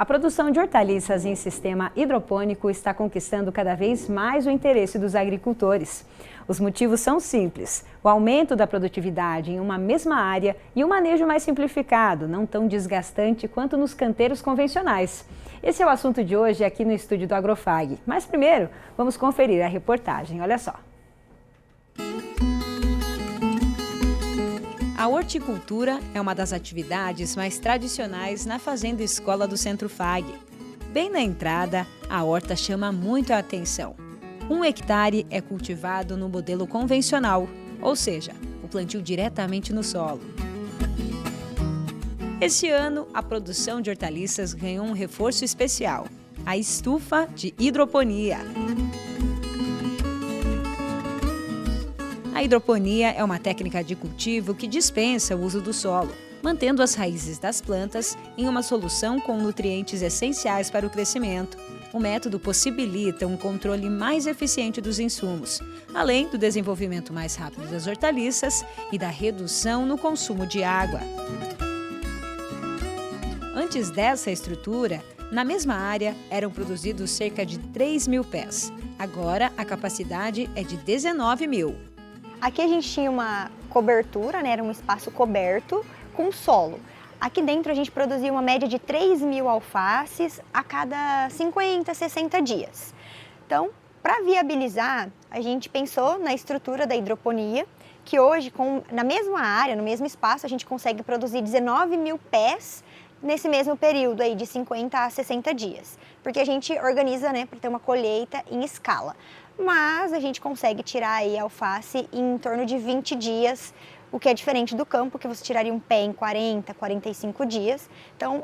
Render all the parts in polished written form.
produção de hortaliças em sistema hidropônico está conquistando cada vez mais o interesse dos agricultores. Os motivos são simples: o aumento da produtividade em uma mesma área e um manejo mais simplificado, não tão desgastante quanto nos canteiros convencionais. Esse é o assunto de hoje aqui no estúdio do Agrofag. Mas primeiro, vamos conferir a reportagem. Olha só. A horticultura é uma das atividades mais tradicionais na Fazenda Escola do Centro Fag. Bem na entrada, a horta chama muito a atenção. 1 hectare é cultivado no modelo convencional, ou seja, o plantio diretamente no solo. Esse ano, a produção de hortaliças ganhou um reforço especial: a estufa de hidroponia. A hidroponia é uma técnica de cultivo que dispensa o uso do solo, mantendo as raízes das plantas em uma solução com nutrientes essenciais para o crescimento. O método possibilita um controle mais eficiente dos insumos, além do desenvolvimento mais rápido das hortaliças e da redução no consumo de água. Antes dessa estrutura, na mesma área eram produzidos cerca de 3.000 pés. Agora, a capacidade é de 19.000. Aqui a gente tinha uma cobertura, né? Era um espaço coberto com solo. Aqui dentro a gente produzia uma média de 3.000 alfaces a cada 50, 60 dias. Então, para viabilizar, a gente pensou na estrutura da hidroponia, que hoje, na mesma área, no mesmo espaço, a gente consegue produzir 19.000 pés nesse mesmo período aí de 50 a 60 dias. Porque a gente organiza, né, para ter uma colheita em escala. Mas a gente consegue tirar aí a alface em torno de 20 dias, o que é diferente do campo, que você tiraria um pé em 40, 45 dias. Então,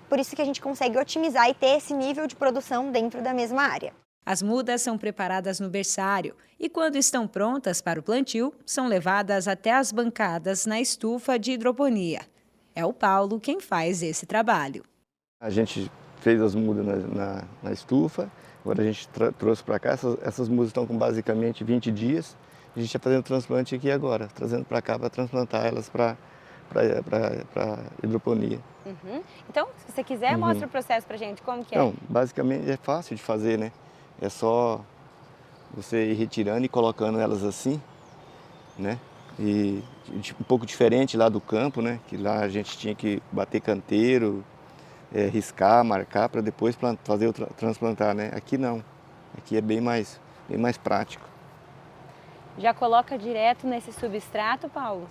por isso que a gente consegue otimizar e ter esse nível de produção dentro da mesma área. As mudas são preparadas no berçário e, quando estão prontas para o plantio, são levadas até as bancadas na estufa de hidroponia. É o Paulo quem faz esse trabalho. A gente fez as mudas na estufa. Agora a gente trouxe para cá, essas mudas estão com basicamente 20 dias. A gente está fazendo transplante aqui agora, trazendo para cá para transplantar elas para hidroponia. Uhum. Então, se você quiser, mostra o processo para a gente, como que é? Então, basicamente é fácil de fazer, né? É só você ir retirando e colocando elas assim, né? E um pouco diferente lá do campo, né? Que lá a gente tinha que bater canteiro, riscar, marcar para depois fazer o transplantar, né? Aqui não, aqui é bem mais prático. Já coloca direto nesse substrato, Paulo?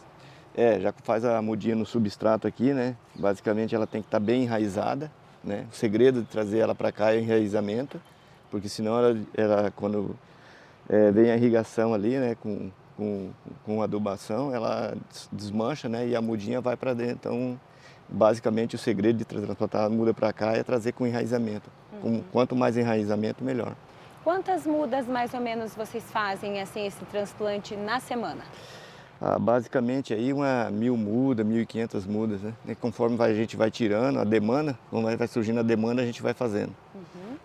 Já faz a mudinha no substrato aqui, né? Basicamente ela tem que estar bem enraizada, né? O segredo de trazer ela para cá é o enraizamento, porque senão ela quando vem a irrigação ali, né? Com adubação, ela desmancha, né? E a mudinha vai para dentro. Então, basicamente, o segredo de transplantar a muda para cá é trazer com enraizamento. Quanto mais enraizamento, melhor. Quantas mudas, mais ou menos, vocês fazem assim, esse transplante na semana? Basicamente, aí 1.000 mudas, 1.500 mudas, né? E conforme a gente vai tirando a demanda, quando vai surgindo a demanda, a gente vai fazendo.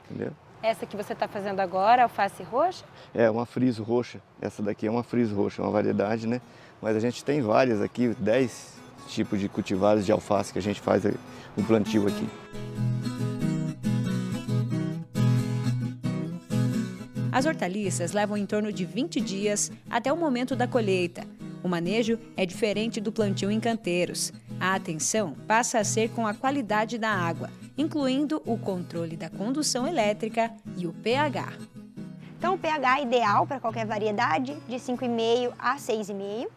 Entendeu? Essa que você está fazendo agora, alface roxa? É uma friso roxa. Essa daqui é uma friso roxa, uma variedade, né? Mas a gente tem várias aqui, 10 tipos de cultivares de alface que a gente faz o plantio aqui. As hortaliças levam em torno de 20 dias até o momento da colheita. O manejo é diferente do plantio em canteiros. A atenção passa a ser com a qualidade da água, incluindo o controle da condução elétrica e o pH. Então, o pH é ideal para qualquer variedade, de 5,5 a 6,5.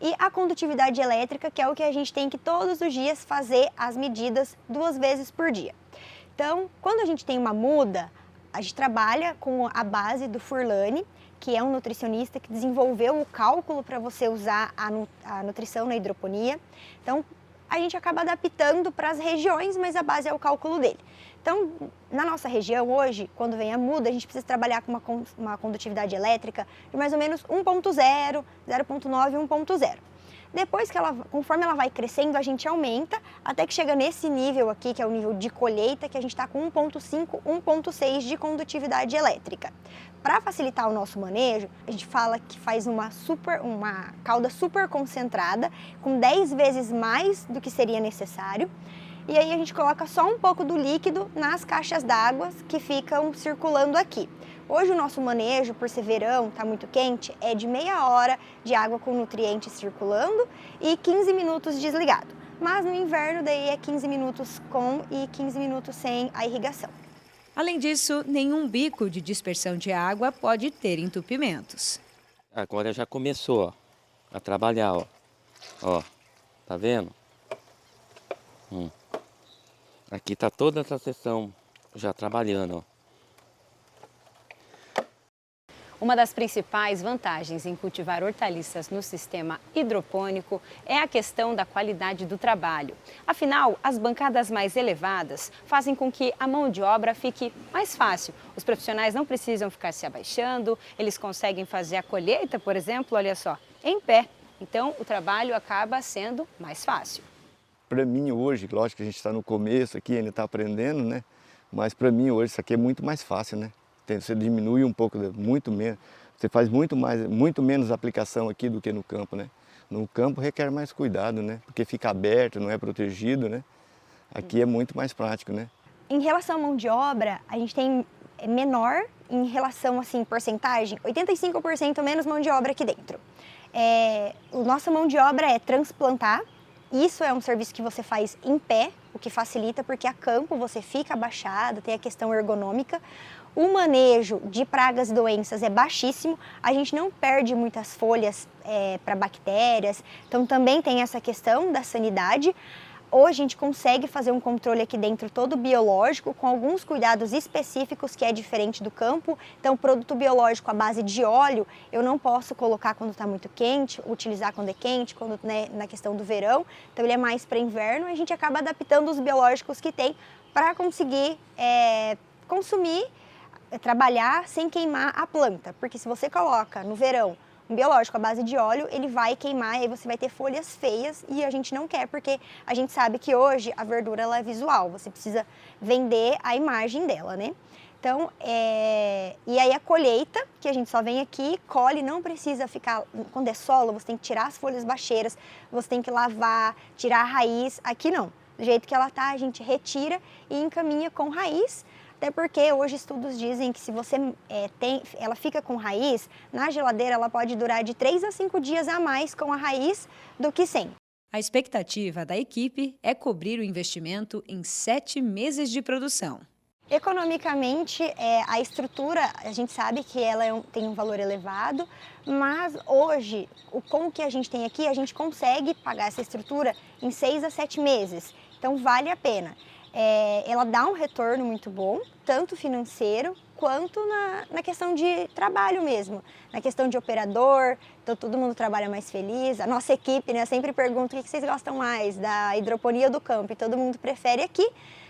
E a condutividade elétrica, que é o que a gente tem que todos os dias fazer as medidas 2 vezes por dia. Então, quando a gente tem uma muda, a gente trabalha com a base do Furlani, que é um nutricionista que desenvolveu o cálculo para você usar a nutrição na hidroponia. Então, a gente acaba adaptando para as regiões, mas a base é o cálculo dele. Então, na nossa região hoje, quando vem a muda, a gente precisa trabalhar com uma condutividade elétrica de mais ou menos 1.0, 0.9 e 1.0. Depois conforme ela vai crescendo, a gente aumenta, até que chega nesse nível aqui, que é o nível de colheita, que a gente está com 1.5, 1.6 de condutividade elétrica. Para facilitar o nosso manejo, a gente fala que faz uma cauda super concentrada, com 10 vezes mais do que seria necessário. e aí a gente coloca só um pouco do líquido nas caixas d'água que ficam circulando aqui. Hoje o nosso manejo, por ser verão, está muito quente, é de meia hora de água com nutrientes circulando e 15 minutos desligado. Mas no inverno daí é 15 minutos com e 15 minutos sem a irrigação. Além disso, nenhum bico de dispersão de água pode ter entupimentos. Agora já começou, ó, a trabalhar, ó. Ó, tá vendo? Aqui tá toda essa seção já trabalhando, ó. Uma das principais vantagens em cultivar hortaliças no sistema hidropônico é a questão da qualidade do trabalho. Afinal, as bancadas mais elevadas fazem com que a mão de obra fique mais fácil. Os profissionais não precisam ficar se abaixando, eles conseguem fazer a colheita, por exemplo, olha só, em pé. Então, o trabalho acaba sendo mais fácil. Para mim hoje, lógico que a gente está no começo aqui, ainda está aprendendo, né? Mas para mim hoje isso aqui é muito mais fácil, né? Você diminui um pouco, muito menos, você faz muito menos aplicação aqui do que no campo, né? No campo requer mais cuidado, né? Porque fica aberto, não é protegido, né? Aqui é muito mais prático, né? Em relação à mão de obra, a gente tem menor em relação, assim, porcentagem, 85% menos mão de obra aqui dentro. A nossa mão de obra é transplantar. Isso é um serviço que você faz em pé, o que facilita porque a campo você fica abaixado, tem a questão ergonômica. O manejo de pragas e doenças é baixíssimo, a gente não perde muitas folhas para bactérias, então também tem essa questão da sanidade. Hoje a gente consegue fazer um controle aqui dentro todo biológico, com alguns cuidados específicos que é diferente do campo. Então, produto biológico à base de óleo, eu não posso colocar quando está muito quente, utilizar quando é quente, quando, né, na questão do verão. Então, ele é mais para inverno e a gente acaba adaptando os biológicos que tem para conseguir consumir, trabalhar sem queimar a planta. Porque se você coloca no verão um biológico à base de óleo, ele vai queimar e aí você vai ter folhas feias e a gente não quer, porque a gente sabe que hoje a verdura ela é visual, você precisa vender a imagem dela, né? Então, e aí a colheita, que a gente só vem aqui, colhe, não precisa ficar, quando é solo, você tem que tirar as folhas baixeiras, você tem que lavar, tirar a raiz, aqui não. Do jeito que ela tá, a gente retira e encaminha com raiz. Até porque hoje estudos dizem que se você ela fica com raiz, na geladeira ela pode durar de 3 a 5 dias a mais com a raiz do que sem. A expectativa da equipe é cobrir o investimento em 7 meses de produção. Economicamente, a estrutura, a gente sabe que ela tem um valor elevado, mas hoje, com o que a gente tem aqui, a gente consegue pagar essa estrutura em 6 a 7 meses. Então, vale a pena. Ela dá um retorno muito bom, tanto financeiro quanto na questão de trabalho mesmo, na questão de operador, então todo mundo trabalha mais feliz. A nossa equipe, né, sempre pergunta o que vocês gostam mais, da hidroponia ou do campo, e todo mundo prefere aqui,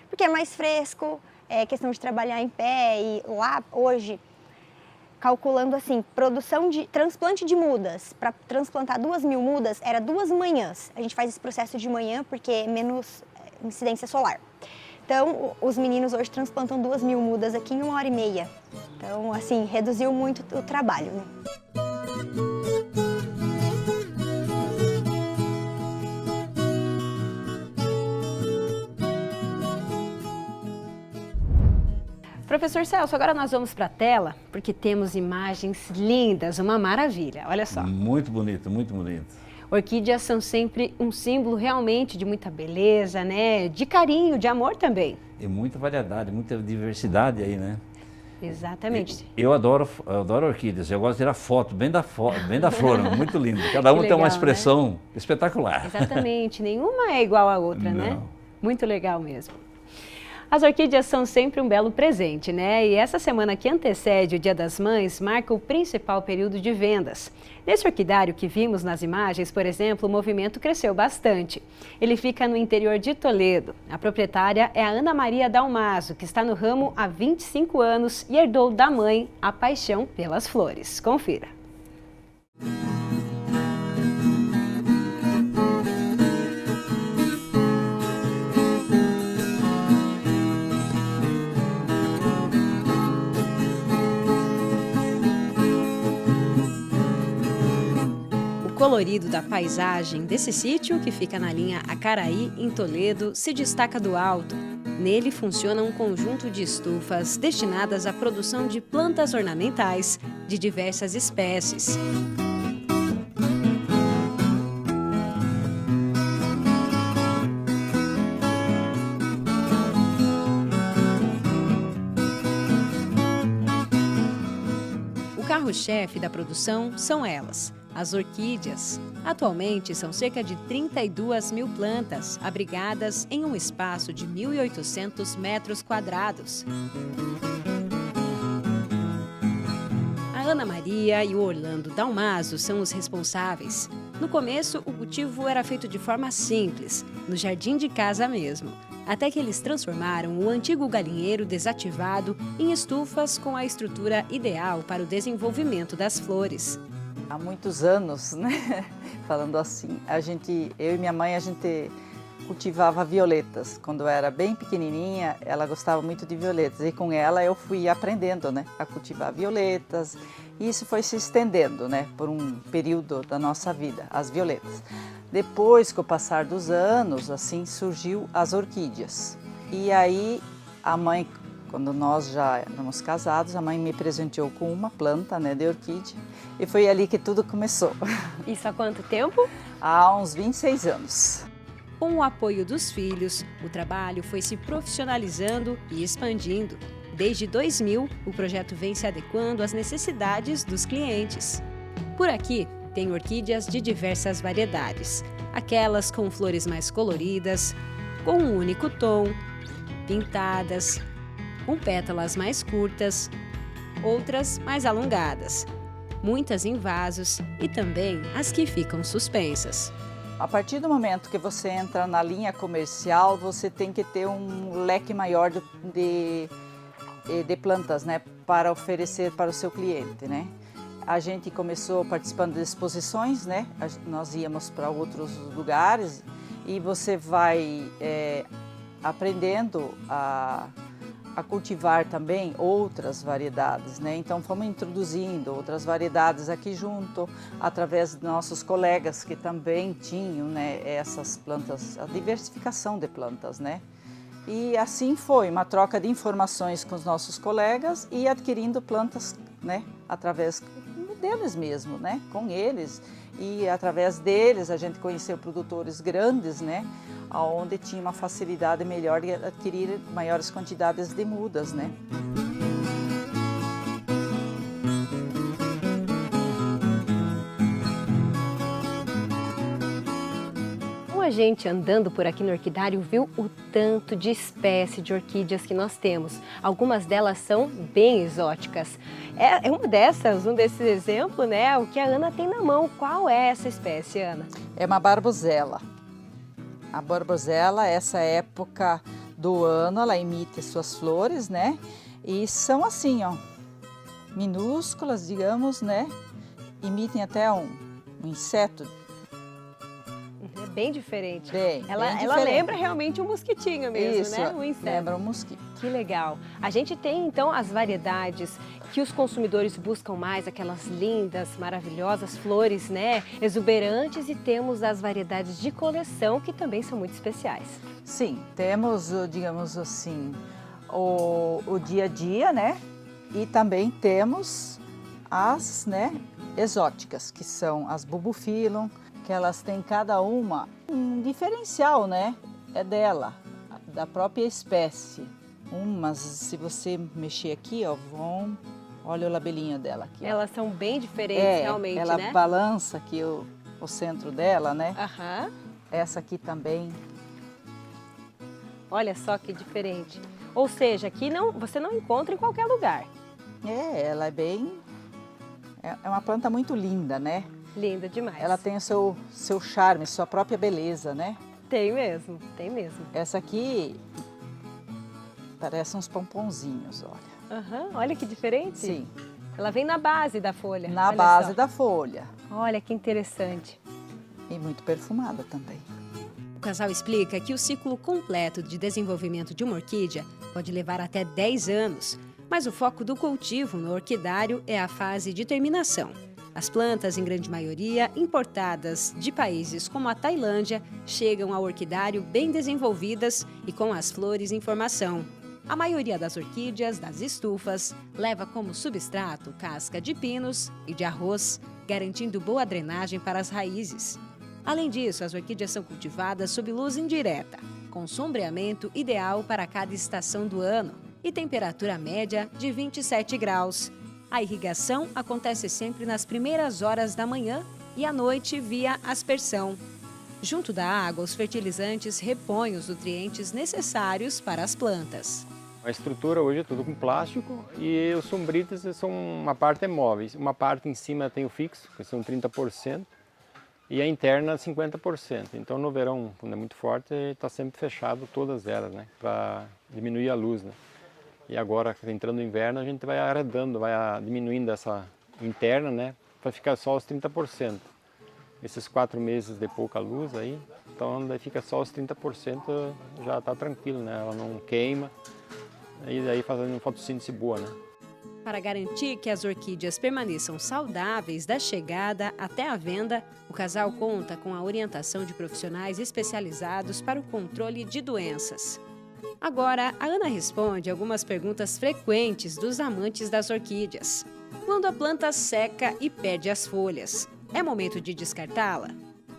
porque é mais fresco, é questão de trabalhar em pé, e lá hoje, calculando assim, produção de transplante de mudas, para transplantar 2.000 mudas, era 2 manhãs. A gente faz esse processo de manhã porque é menos incidência solar. Então, os meninos hoje transplantam 2.000 mudas aqui em 1h30. Então, assim, reduziu muito o trabalho, né? Professor Celso, agora nós vamos para a tela, porque temos imagens lindas, uma maravilha. Olha só. Muito bonito, muito bonito. Orquídeas são sempre um símbolo realmente de muita beleza, né? De carinho, de amor também. E muita variedade, muita diversidade aí, né? Exatamente. Eu adoro orquídeas, eu gosto de tirar foto bem da flor, muito lindo. Cada uma tem uma expressão espetacular. Exatamente, nenhuma é igual à outra, Não. né? Muito legal mesmo. As orquídeas são sempre um belo presente, né? E essa semana que antecede o Dia das Mães marca o principal período de vendas. Nesse orquidário que vimos nas imagens, por exemplo, o movimento cresceu bastante. Ele fica no interior de Toledo. A proprietária é a Ana Maria Dalmaso, que está no ramo há 25 anos e herdou da mãe a paixão pelas flores. Confira. O colorido da paisagem desse sítio, que fica na linha Acaraí, em Toledo, se destaca do alto. Nele funciona um conjunto de estufas destinadas à produção de plantas ornamentais de diversas espécies. O carro-chefe da produção são elas, as orquídeas. Atualmente, são cerca de 32 mil plantas abrigadas em um espaço de 1.800 metros quadrados. A Ana Maria e o Orlando Dalmaso são os responsáveis. No começo, o cultivo era feito de forma simples, no jardim de casa mesmo, até que eles transformaram o antigo galinheiro desativado em estufas com a estrutura ideal para o desenvolvimento das flores. Há muitos anos, né? Falando assim, eu e minha mãe, a gente cultivava violetas. Quando eu era bem pequenininha, ela gostava muito de violetas e com ela eu fui aprendendo, né, a cultivar violetas. E isso foi se estendendo, né, por um período da nossa vida, as violetas. Depois, com o passar dos anos, assim, surgiu as orquídeas. E aí, a mãe, quando nós já éramos casados, a mãe me presenteou com uma planta, né, de orquídea. E foi ali que tudo começou. Isso há quanto tempo? Há uns 26 anos. Com o apoio dos filhos, o trabalho foi se profissionalizando e expandindo. Desde 2000, o projeto vem se adequando às necessidades dos clientes. Por aqui, tem orquídeas de diversas variedades. Aquelas com flores mais coloridas, com um único tom, pintadas, com pétalas mais curtas, outras mais alongadas. Muitas em vasos e também as que ficam suspensas. A partir do momento que você entra na linha comercial, você tem que ter um leque maior de plantas, né, para oferecer para o seu cliente, né? A gente começou participando de exposições, né? Nós íamos para outros lugares e você vai aprendendo a cultivar também outras variedades, né? Então fomos introduzindo outras variedades aqui junto, através de nossos colegas que também tinham, né, essas plantas, a diversificação de plantas, né? E assim foi, uma troca de informações com os nossos colegas e adquirindo plantas, né, através deles mesmo, né, com eles. E através deles a gente conheceu produtores grandes, né, onde tinha uma facilidade melhor de adquirir maiores quantidades de mudas, né. A gente andando por aqui no orquidário viu o tanto de espécie de orquídeas que nós temos. Algumas delas são bem exóticas. É uma dessas, um desses exemplos, né? O que a Ana tem na mão. Qual é essa espécie, Ana? É uma barbosella. A barbosella, essa época do ano, ela emite suas flores, né? E são assim, ó, minúsculas, digamos, né? Emitem até um inseto. É bem diferente. Ela lembra realmente um mosquitinho mesmo, isso, né? Um inseto. Lembra um mosquito. Que legal. A gente tem, então, as variedades que os consumidores buscam mais, aquelas lindas, maravilhosas flores, né? Exuberantes, e temos as variedades de coleção, que também são muito especiais. Sim, temos, digamos assim, o dia a dia, né? E também temos as, né, exóticas, que são as Bulbophyllum, que elas têm cada uma um diferencial, né? É dela, da própria espécie. Umas, se você mexer aqui, ó, olha o labelinho dela aqui. Ó. Elas são bem diferentes, realmente, ela né? balança aqui o centro dela, né? Aham. Essa aqui também. Olha só que diferente. Ou seja, aqui você não encontra em qualquer lugar. Ela é bem... É uma planta muito linda, né? Linda demais. Ela tem o seu charme, sua própria beleza, né? Tem mesmo, tem mesmo. Essa aqui parece uns pomponzinhos, olha. Aham, olha que diferente. Sim. Ela vem na base da folha. Na olha base só. da folha. Olha que interessante. E muito perfumada também. O casal explica que o ciclo completo de desenvolvimento de uma orquídea pode levar até 10 anos, mas o foco do cultivo no orquidário é a fase de terminação. As plantas, em grande maioria, importadas de países como a Tailândia, chegam ao orquidário bem desenvolvidas e com as flores em formação. A maioria das orquídeas, das estufas, leva como substrato casca de pinos e de arroz, garantindo boa drenagem para as raízes. Além disso, as orquídeas são cultivadas sob luz indireta, com sombreamento ideal para cada estação do ano e temperatura média de 27 graus. A irrigação acontece sempre nas primeiras horas da manhã e à noite via aspersão. Junto da água, os fertilizantes repõem os nutrientes necessários para as plantas. A estrutura hoje é tudo com plástico e os sombritas são uma parte é móveis, uma parte em cima tem o fixo, que são 30%, e a interna 50%. Então no verão, quando é muito forte, está sempre fechado todas elas, né, para diminuir a luz, né. E agora, entrando no inverno, a gente vai arredando, vai diminuindo essa interna, né, para ficar só os 30%. Esses 4 meses de pouca luz aí, então daí fica só os 30%, já está tranquilo, né, ela não queima. E daí fazendo uma fotossíntese boa, né? Para garantir que as orquídeas permaneçam saudáveis da chegada até a venda, o casal conta com a orientação de profissionais especializados para o controle de doenças. Agora, a Ana responde algumas perguntas frequentes dos amantes das orquídeas. Quando a planta seca e perde as folhas, é momento de descartá-la?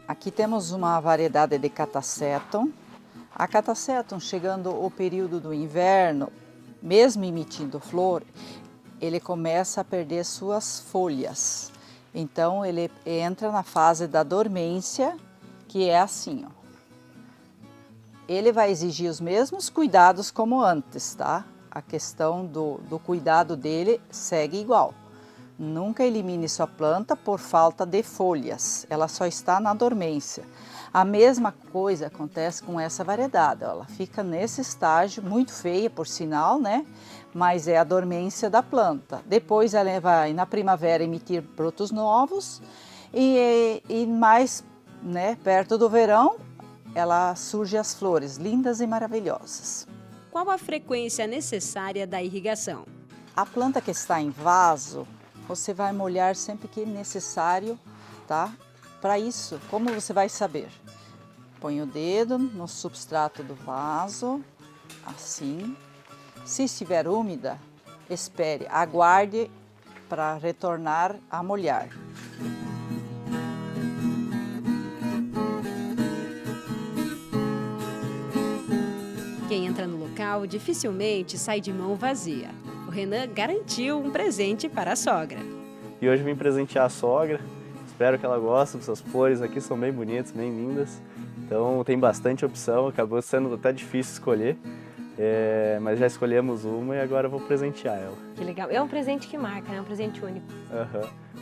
Aqui temos uma variedade de Catasetum. A Catasetum, chegando o período do inverno, mesmo emitindo flor, ele começa a perder suas folhas. Então ele entra na fase da dormência, que é assim, ó. Ele vai exigir os mesmos cuidados como antes, tá? A questão do cuidado dele segue igual. Nunca elimine sua planta por falta de folhas, ela só está na dormência. A mesma coisa acontece com essa variedade, ela fica nesse estágio, muito feia por sinal, né? Mas é a dormência da planta. Depois ela vai na primavera emitir brotos novos e mais, né, perto do verão, ela surge as flores lindas e maravilhosas. Qual a frequência necessária da irrigação? A planta que está em vaso, você vai molhar sempre que necessário, tá? Para isso, como você vai saber? Põe o dedo no substrato do vaso, assim. Se estiver úmida, espere, aguarde para retornar a molhar. Quem entra no local dificilmente sai de mão vazia. O Renan garantiu um presente para a sogra. E hoje vim presentear a sogra. Espero que ela goste, essas flores aqui são bem bonitas, bem lindas. Então tem bastante opção, acabou sendo até difícil escolher. Mas já escolhemos uma e agora eu vou presentear ela. Que legal. É um presente que marca, né? É um presente único.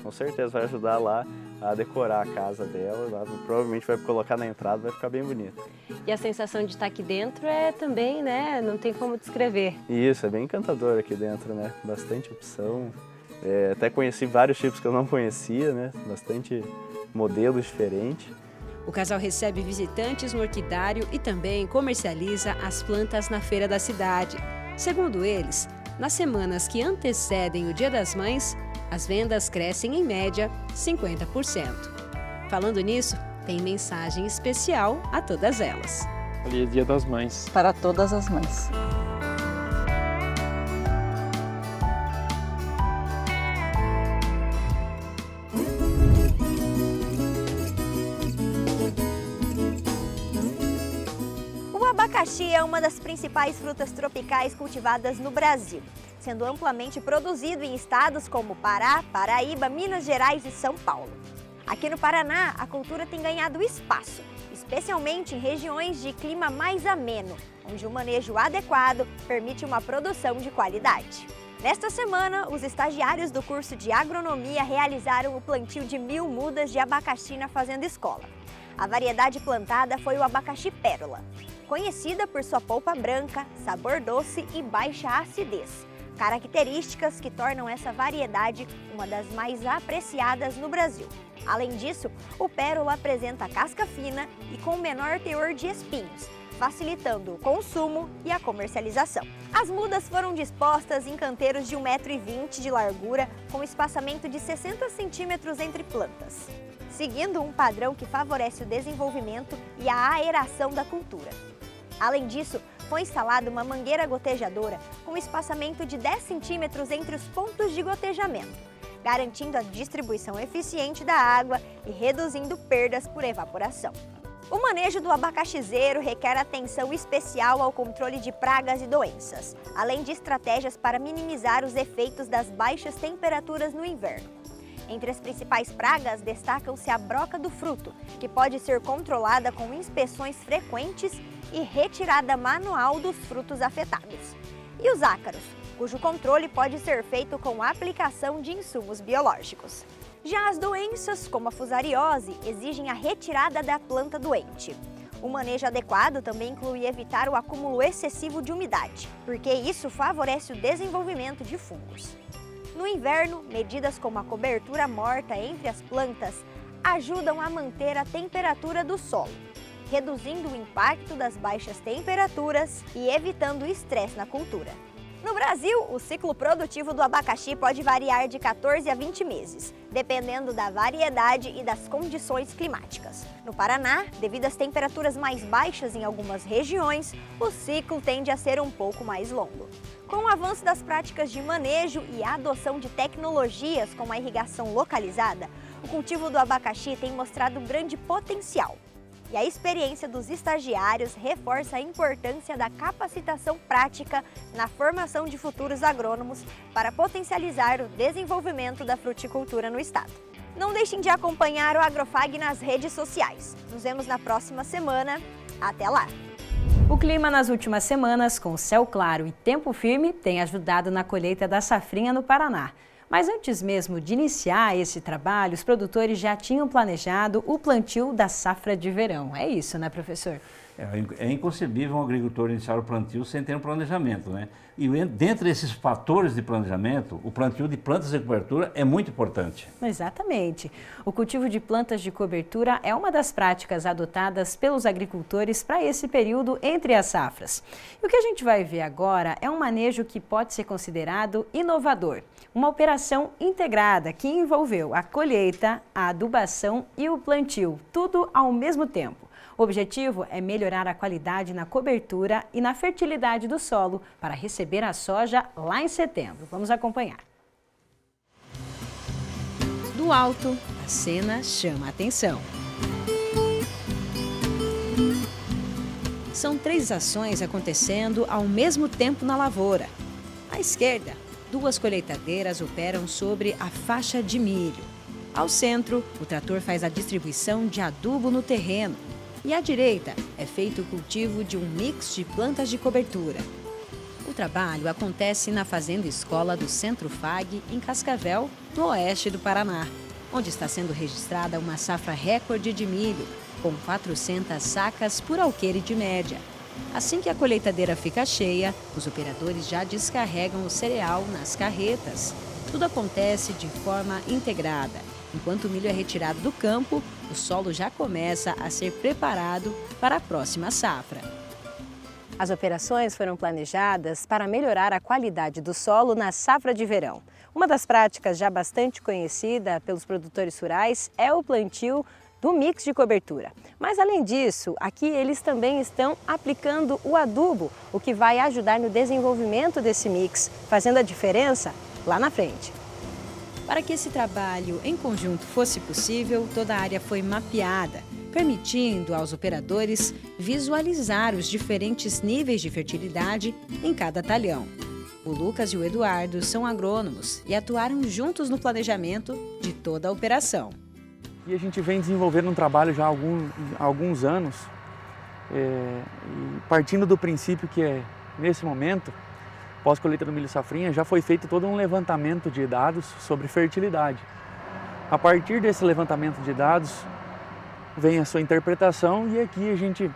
Com certeza vai ajudar lá a decorar a casa dela. Lá, provavelmente vai colocar na entrada, vai ficar bem bonito. E a sensação de estar aqui dentro é também, né? Não tem como descrever. Isso, é bem encantador aqui dentro, né? Bastante opção. Até conheci vários tipos que eu não conhecia, né? Bastante modelos diferentes. O casal recebe visitantes no orquidário e também comercializa as plantas na feira da cidade. Segundo eles, nas semanas que antecedem o Dia das Mães, as vendas crescem em média 50%. Falando nisso, tem mensagem especial a todas elas. Feliz Dia das Mães. Para todas as mães. O abacaxi é uma das principais frutas tropicais cultivadas no Brasil, sendo amplamente produzido em estados como Pará, Paraíba, Minas Gerais e São Paulo. Aqui no Paraná, a cultura tem ganhado espaço, especialmente em regiões de clima mais ameno, onde o manejo adequado permite uma produção de qualidade. Nesta semana, os estagiários do curso de agronomia realizaram o plantio de 1000 mudas de abacaxi na Fazenda Escola. A variedade plantada foi o abacaxi pérola, conhecida por sua polpa branca, sabor doce e baixa acidez, características que tornam essa variedade uma das mais apreciadas no Brasil. Além disso, o pérola apresenta casca fina e com menor teor de espinhos, facilitando o consumo e a comercialização. As mudas foram dispostas em canteiros de 1,20 m de largura, com espaçamento de 60 centímetros entre plantas, seguindo um padrão que favorece o desenvolvimento e a aeração da cultura. Além disso, foi instalada uma mangueira gotejadora com espaçamento de 10 centímetros entre os pontos de gotejamento, garantindo a distribuição eficiente da água e reduzindo perdas por evaporação. O manejo do abacaxizeiro requer atenção especial ao controle de pragas e doenças, além de estratégias para minimizar os efeitos das baixas temperaturas no inverno. Entre as principais pragas destacam-se a broca do fruto, que pode ser controlada com inspeções frequentes e retirada manual dos frutos afetados, e os ácaros, cujo controle pode ser feito com a aplicação de insumos biológicos. Já as doenças, como a fusariose, exigem a retirada da planta doente. O manejo adequado também inclui evitar o acúmulo excessivo de umidade, porque isso favorece o desenvolvimento de fungos. No inverno, medidas como a cobertura morta entre as plantas ajudam a manter a temperatura do solo, reduzindo o impacto das baixas temperaturas e evitando o estresse na cultura. No Brasil, o ciclo produtivo do abacaxi pode variar de 14 a 20 meses, dependendo da variedade e das condições climáticas. No Paraná, devido às temperaturas mais baixas em algumas regiões, o ciclo tende a ser um pouco mais longo. Com o avanço das práticas de manejo e a adoção de tecnologias como a irrigação localizada, o cultivo do abacaxi tem mostrado grande potencial. E a experiência dos estagiários reforça a importância da capacitação prática na formação de futuros agrônomos para potencializar o desenvolvimento da fruticultura no estado. Não deixem de acompanhar o Agrofag nas redes sociais. Nos vemos na próxima semana. Até lá! O clima nas últimas semanas, com céu claro e tempo firme, tem ajudado na colheita da safrinha no Paraná. Mas antes mesmo de iniciar esse trabalho, os produtores já tinham planejado o plantio da safra de verão. É isso, né, professor? É inconcebível um agricultor iniciar o plantio sem ter um planejamento, né? E dentre esses fatores de planejamento, o plantio de plantas de cobertura é muito importante. Exatamente. O cultivo de plantas de cobertura é uma das práticas adotadas pelos agricultores para esse período entre as safras. E o que a gente vai ver agora é um manejo que pode ser considerado inovador. Uma operação integrada que envolveu a colheita, a adubação e o plantio, tudo ao mesmo tempo. O objetivo é melhorar a qualidade na cobertura e na fertilidade do solo para receber a soja lá em setembro. Vamos acompanhar. Do alto, a cena chama a atenção. São 3 ações acontecendo ao mesmo tempo na lavoura. À esquerda, 2 colheitadeiras operam sobre a faixa de milho. Ao centro, o trator faz a distribuição de adubo no terreno. E à direita, é feito o cultivo de um mix de plantas de cobertura. O trabalho acontece na Fazenda Escola do Centro FAG, em Cascavel, no oeste do Paraná, onde está sendo registrada uma safra recorde de milho, com 400 sacas por alqueire de média. Assim que a colheitadeira fica cheia, os operadores já descarregam o cereal nas carretas. Tudo acontece de forma integrada. Enquanto o milho é retirado do campo, o solo já começa a ser preparado para a próxima safra. As operações foram planejadas para melhorar a qualidade do solo na safra de verão. Uma das práticas já bastante conhecida pelos produtores rurais é o plantio do mix de cobertura. Mas além disso, aqui eles também estão aplicando o adubo, o que vai ajudar no desenvolvimento desse mix, fazendo a diferença lá na frente. Para que esse trabalho em conjunto fosse possível, toda a área foi mapeada, permitindo aos operadores visualizar os diferentes níveis de fertilidade em cada talhão. O Lucas e o Eduardo são agrônomos e atuaram juntos no planejamento de toda a operação. E a gente vem desenvolvendo um trabalho já há alguns anos, partindo do princípio que nesse momento, pós-colheita do milho safrinha, já foi feito todo um levantamento de dados sobre fertilidade. A partir desse levantamento de dados, vem a sua interpretação e aqui a gente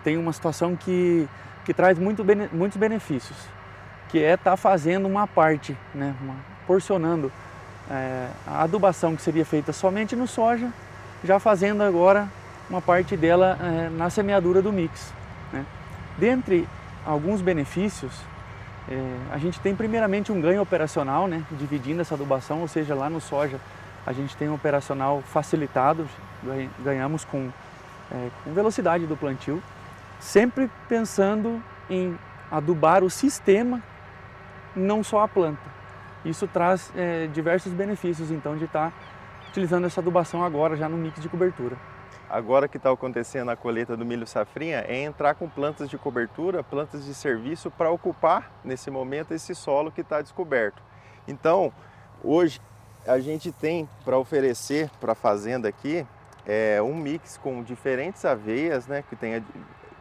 tem uma situação que traz muitos benefícios, que é estar fazendo uma parte, né, porcionando a adubação que seria feita somente no soja, já fazendo agora uma parte dela na semeadura do mix, né? Dentre alguns benefícios, a gente tem primeiramente um ganho operacional, né? Dividindo essa adubação, ou seja, lá no soja a gente tem um operacional facilitado, ganhamos com velocidade do plantio, sempre pensando em adubar o sistema, não só a planta. Isso traz diversos benefícios, então, de estar utilizando essa adubação agora, já no mix de cobertura. Agora que está acontecendo a colheita do milho safrinha, é entrar com plantas de cobertura, plantas de serviço, para ocupar, nesse momento, esse solo que está descoberto. Então, hoje, a gente tem para oferecer para a fazenda aqui um mix com diferentes aveias, né, que tem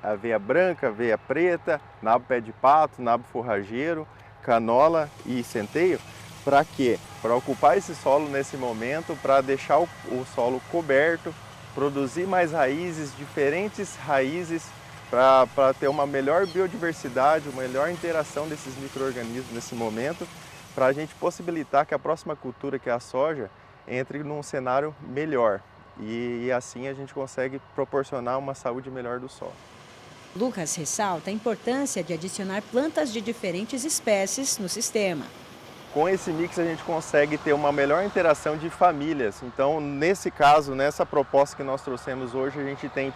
aveia branca, aveia preta, nabo pé de pato, nabo forrageiro, canola e centeio. Para quê? Para ocupar esse solo nesse momento, para deixar o solo coberto, produzir mais raízes, diferentes raízes, para ter uma melhor biodiversidade, uma melhor interação desses micro-organismos nesse momento, para a gente possibilitar que a próxima cultura, que é a soja, entre num cenário melhor. E assim a gente consegue proporcionar uma saúde melhor do solo. Lucas ressalta a importância de adicionar plantas de diferentes espécies no sistema. Com esse mix a gente consegue ter uma melhor interação de famílias. Então, nesse caso, nessa proposta que nós trouxemos hoje, a gente tem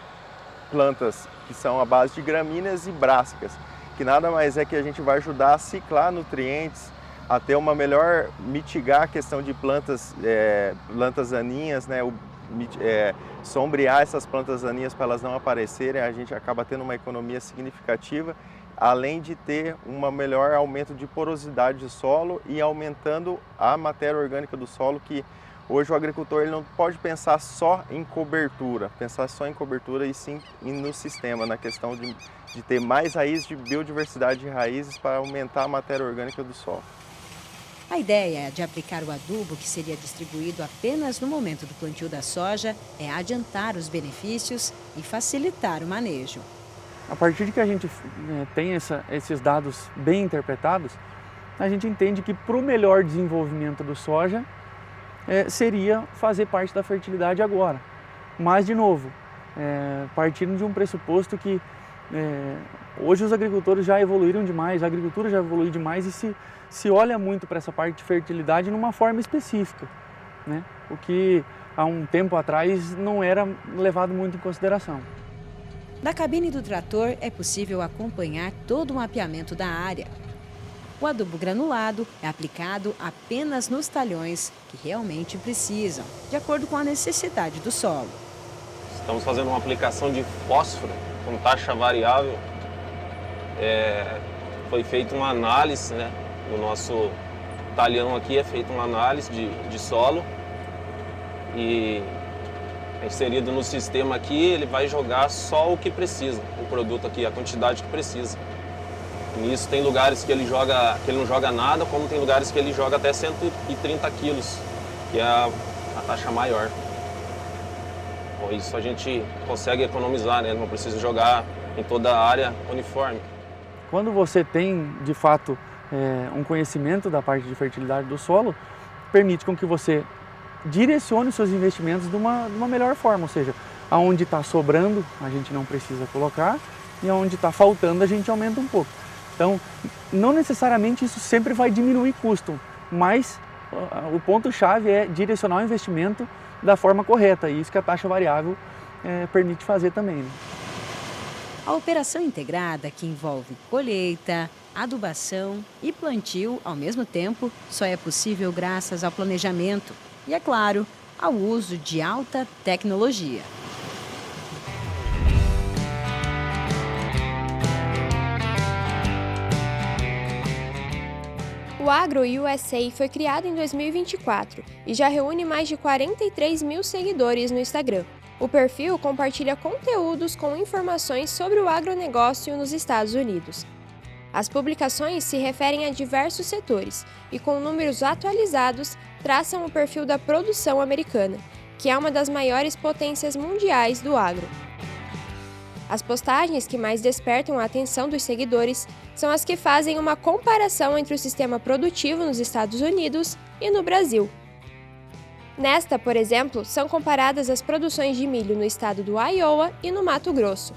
plantas que são à base de gramíneas e brássicas, que nada mais é que a gente vai ajudar a ciclar nutrientes, a ter uma melhor, mitigar a questão de plantas daninhas, né? Sombrear essas plantas daninhas para elas não aparecerem, a gente acaba tendo uma economia significativa, além de ter um melhor aumento de porosidade de solo e aumentando a matéria orgânica do solo, que hoje o agricultor ele não pode pensar só em cobertura, e sim no sistema, na questão de ter mais raízes, de biodiversidade de raízes para aumentar a matéria orgânica do solo. A ideia de aplicar o adubo, que seria distribuído apenas no momento do plantio da soja, é adiantar os benefícios e facilitar o manejo. A partir de que a gente tem esses dados bem interpretados, a gente entende que para o melhor desenvolvimento do soja seria fazer parte da fertilidade agora. Mas, de novo, partindo de um pressuposto que hoje os agricultores já evoluíram demais, a agricultura já evoluiu demais e se olha muito para essa parte de fertilidade numa forma específica, né? O que há um tempo atrás não era levado muito em consideração. Da cabine do trator é possível acompanhar todo o mapeamento da área. O adubo granulado é aplicado apenas nos talhões que realmente precisam, de acordo com a necessidade do solo. Estamos fazendo uma aplicação de fósforo com taxa variável. Foi feita uma análise, né? No nosso talhão aqui é feita uma análise de solo e inserido no sistema aqui, ele vai jogar só o que precisa, o produto aqui, a quantidade que precisa. Nisso tem lugares que ele não joga nada, como tem lugares que ele joga até 130 quilos, que é a taxa maior. Com isso a gente consegue economizar, né? Não precisa jogar em toda a área uniforme. Quando você tem, de fato, um conhecimento da parte de fertilidade do solo, permite com que você direcione os seus investimentos de uma melhor forma, ou seja, aonde está sobrando a gente não precisa colocar e aonde está faltando a gente aumenta um pouco. Então, não necessariamente isso sempre vai diminuir custo, mas o ponto-chave é direcionar o investimento da forma correta, e isso que a taxa variável permite fazer também, né? A operação integrada, que envolve colheita, adubação e plantio ao mesmo tempo, só é possível graças ao planejamento e, é claro, ao uso de alta tecnologia. O Agro USA foi criado em 2024 e já reúne mais de 43 mil seguidores no Instagram. O perfil compartilha conteúdos com informações sobre o agronegócio nos Estados Unidos. As publicações se referem a diversos setores e, com números atualizados, traçam o perfil da produção americana, que é uma das maiores potências mundiais do agro. As postagens que mais despertam a atenção dos seguidores são as que fazem uma comparação entre o sistema produtivo nos Estados Unidos e no Brasil. Nesta, por exemplo, são comparadas as produções de milho no estado do Iowa e no Mato Grosso.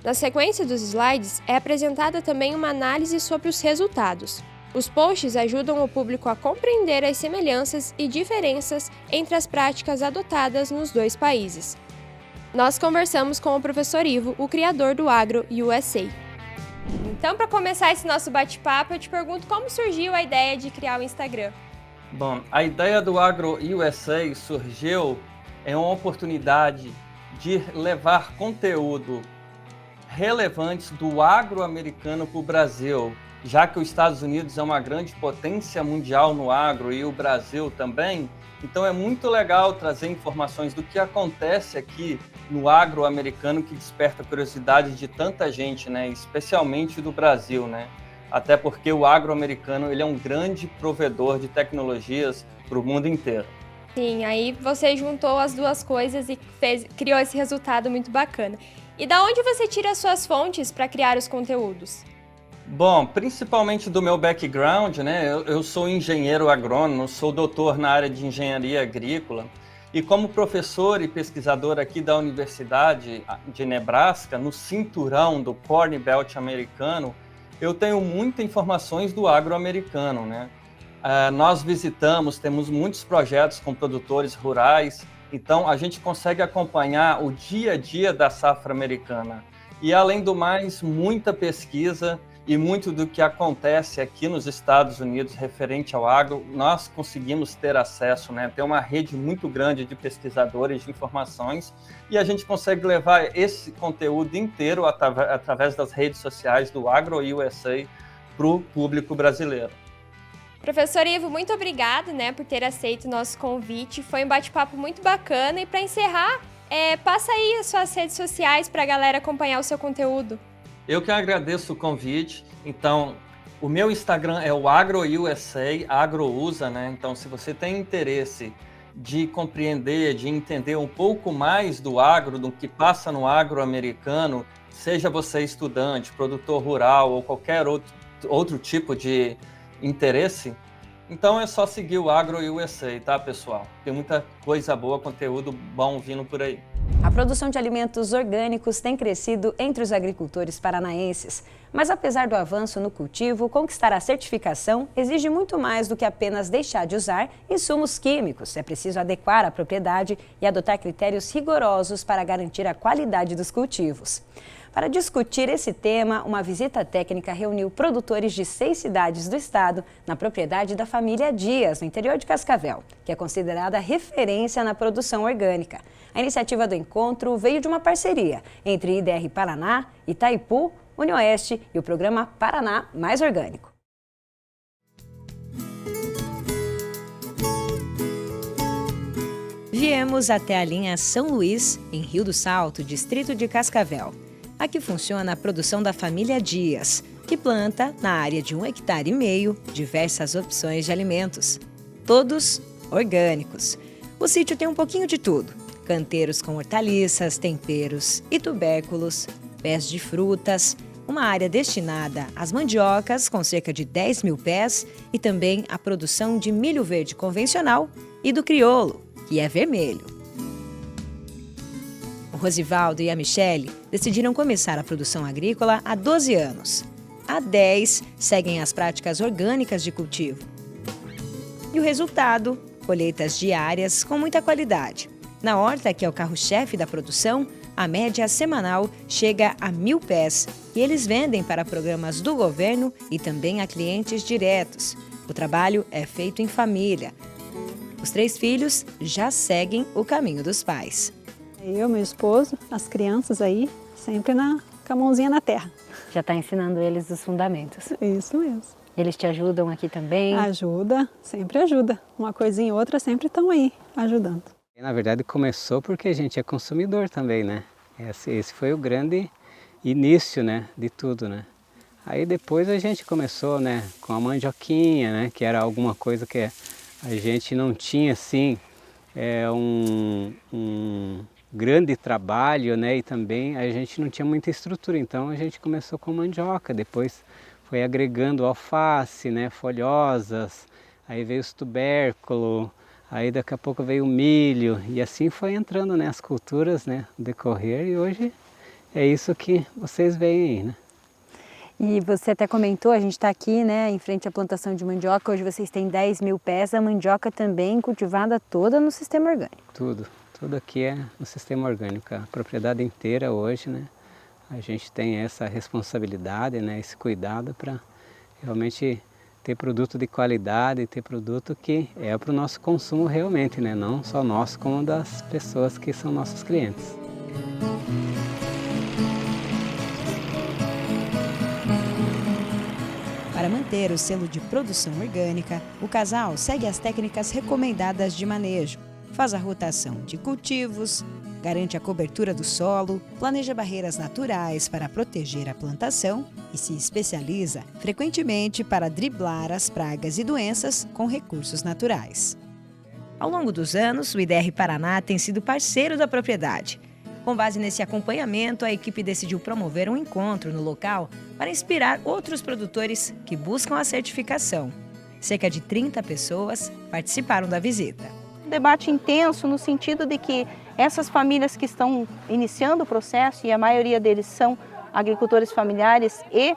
Na sequência dos slides, é apresentada também uma análise sobre os resultados. Os posts ajudam o público a compreender as semelhanças e diferenças entre as práticas adotadas nos dois países. Nós conversamos com o professor Ivo, o criador do Agro USA. Então, para começar esse nosso bate-papo, eu te pergunto como surgiu a ideia de criar o Instagram? Bom, a ideia do Agro USA surgiu em uma oportunidade de levar conteúdo relevantes do agro americano para o Brasil, já que os Estados Unidos é uma grande potência mundial no agro e o Brasil também. Então é muito legal trazer informações do que acontece aqui no agro americano, que desperta a curiosidade de tanta gente, né? Especialmente do Brasil, né? Até porque o agro americano ele é um grande provedor de tecnologias para o mundo inteiro. Sim, aí você juntou as duas coisas e criou esse resultado muito bacana. E da onde você tira as suas fontes para criar os conteúdos? Bom, principalmente do meu background, né? Eu sou engenheiro agrônomo, sou doutor na área de engenharia agrícola e como professor e pesquisador aqui da Universidade de Nebraska, no cinturão do Corn Belt americano, eu tenho muitas informações do agro americano, né? Nós visitamos, temos muitos projetos com produtores rurais, então a gente consegue acompanhar o dia a dia da safra americana. E além do mais, muita pesquisa e muito do que acontece aqui nos Estados Unidos referente ao agro, nós conseguimos ter acesso, né? Tem uma rede muito grande de pesquisadores de informações e a gente consegue levar esse conteúdo inteiro através das redes sociais do Agro USA para o público brasileiro. Professor Ivo, muito obrigado, né, por ter aceito o nosso convite. Foi um bate-papo muito bacana e para encerrar, passa aí as suas redes sociais para a galera acompanhar o seu conteúdo. Eu que agradeço o convite. Então, o meu Instagram é o AgroUSA, AgroUSA, né? Então, se você tem interesse de compreender, de entender um pouco mais do agro, do que passa no agro americano, seja você estudante, produtor rural ou qualquer outro tipo de interesse, então é só seguir o AgroUSA, tá, pessoal? Tem muita coisa boa, conteúdo bom vindo por aí. A produção de alimentos orgânicos tem crescido entre os agricultores paranaenses, mas apesar do avanço no cultivo, conquistar a certificação exige muito mais do que apenas deixar de usar insumos químicos. É preciso adequar a propriedade e adotar critérios rigorosos para garantir a qualidade dos cultivos. Para discutir esse tema, uma visita técnica reuniu produtores de 6 cidades do estado na propriedade da família Dias, no interior de Cascavel, que é considerada referência na produção orgânica. A iniciativa do encontro veio de uma parceria entre IDR Paraná, Itaipu, Unioeste e o programa Paraná Mais Orgânico. Viemos até a linha São Luís, em Rio do Salto, distrito de Cascavel. Aqui funciona a produção da família Dias, que planta, na área de 1,5 hectares, diversas opções de alimentos, todos orgânicos. O sítio tem um pouquinho de tudo: canteiros com hortaliças, temperos e tubérculos, pés de frutas, uma área destinada às mandiocas, com cerca de 10 mil pés, e também a produção de milho verde convencional e do crioulo, que é vermelho. O Rosivaldo e a Michele decidiram começar a produção agrícola há 12 anos. Há 10 seguem as práticas orgânicas de cultivo. E o resultado? Colheitas diárias com muita qualidade. Na horta, que é o carro-chefe da produção, a média semanal chega a 1.000 pés e eles vendem para programas do governo e também a clientes diretos. O trabalho é feito em família. Os 3 filhos já seguem o caminho dos pais. Eu, meu esposo, as crianças aí, sempre com a mãozinha na terra. Já está ensinando eles os fundamentos. Isso mesmo. Eles te ajudam aqui também? Ajuda, sempre ajuda. Uma coisinha ou outra sempre estão aí ajudando. Na verdade começou porque a gente é consumidor também, né? Esse foi o grande início, né, de tudo, né? Aí depois a gente começou, né, com a mandioquinha, né, que era alguma coisa que a gente não tinha assim um grande trabalho, né, e também a gente não tinha muita estrutura, então a gente começou com mandioca, depois foi agregando alface, né, folhosas, aí veio os tubérculos, Aí daqui a pouco veio o milho e assim foi entrando, né, as culturas, né, no decorrer, e hoje é isso que vocês veem aí, né. E você até comentou, a gente está aqui, né, em frente à plantação de mandioca, hoje vocês têm 10 mil pés, a mandioca também cultivada toda no sistema orgânico. Tudo aqui é no sistema orgânico, a propriedade inteira hoje, né, a gente tem essa responsabilidade, né, esse cuidado para realmente ter produto de qualidade, ter produto que é para o nosso consumo realmente, né, não só nosso, como das pessoas que são nossos clientes. Para manter o selo de produção orgânica, o casal segue as técnicas recomendadas de manejo. Faz a rotação de cultivos, garante a cobertura do solo, planeja barreiras naturais para proteger a plantação e se especializa frequentemente para driblar as pragas e doenças com recursos naturais. Ao longo dos anos, o IDR Paraná tem sido parceiro da propriedade. Com base nesse acompanhamento, a equipe decidiu promover um encontro no local para inspirar outros produtores que buscam a certificação. Cerca de 30 pessoas participaram da visita. Um debate intenso no sentido de que essas famílias que estão iniciando o processo, e a maioria deles são agricultores familiares e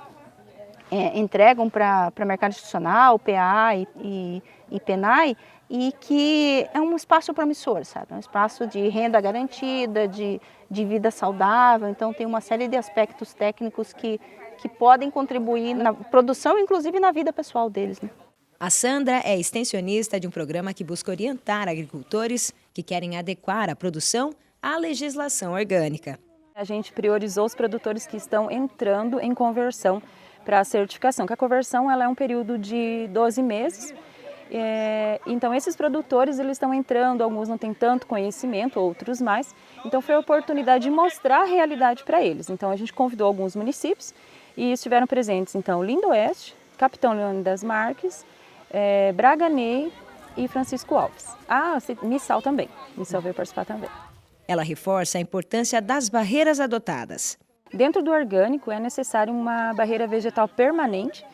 entregam para mercado institucional, PA e PENAI, e que é um espaço promissor, sabe? É um espaço de renda garantida, de vida saudável, então tem uma série de aspectos técnicos que podem contribuir na produção, inclusive na vida pessoal deles, né? A Sandra é extensionista de um programa que busca orientar agricultores que querem adequar a produção à legislação orgânica. A gente priorizou os produtores que estão entrando em conversão para a certificação, que a conversão ela é um período de 12 meses. Então esses produtores eles estão entrando, alguns não têm tanto conhecimento, outros mais. Então foi a oportunidade de mostrar a realidade para eles. Então a gente convidou alguns municípios e estiveram presentes então Lindoeste, Capitão Leônidas Marques, Braganey e Francisco Alves. Missal também, Missal veio participar também. Ela reforça a importância das barreiras adotadas. Dentro do orgânico é necessário uma barreira vegetal permanente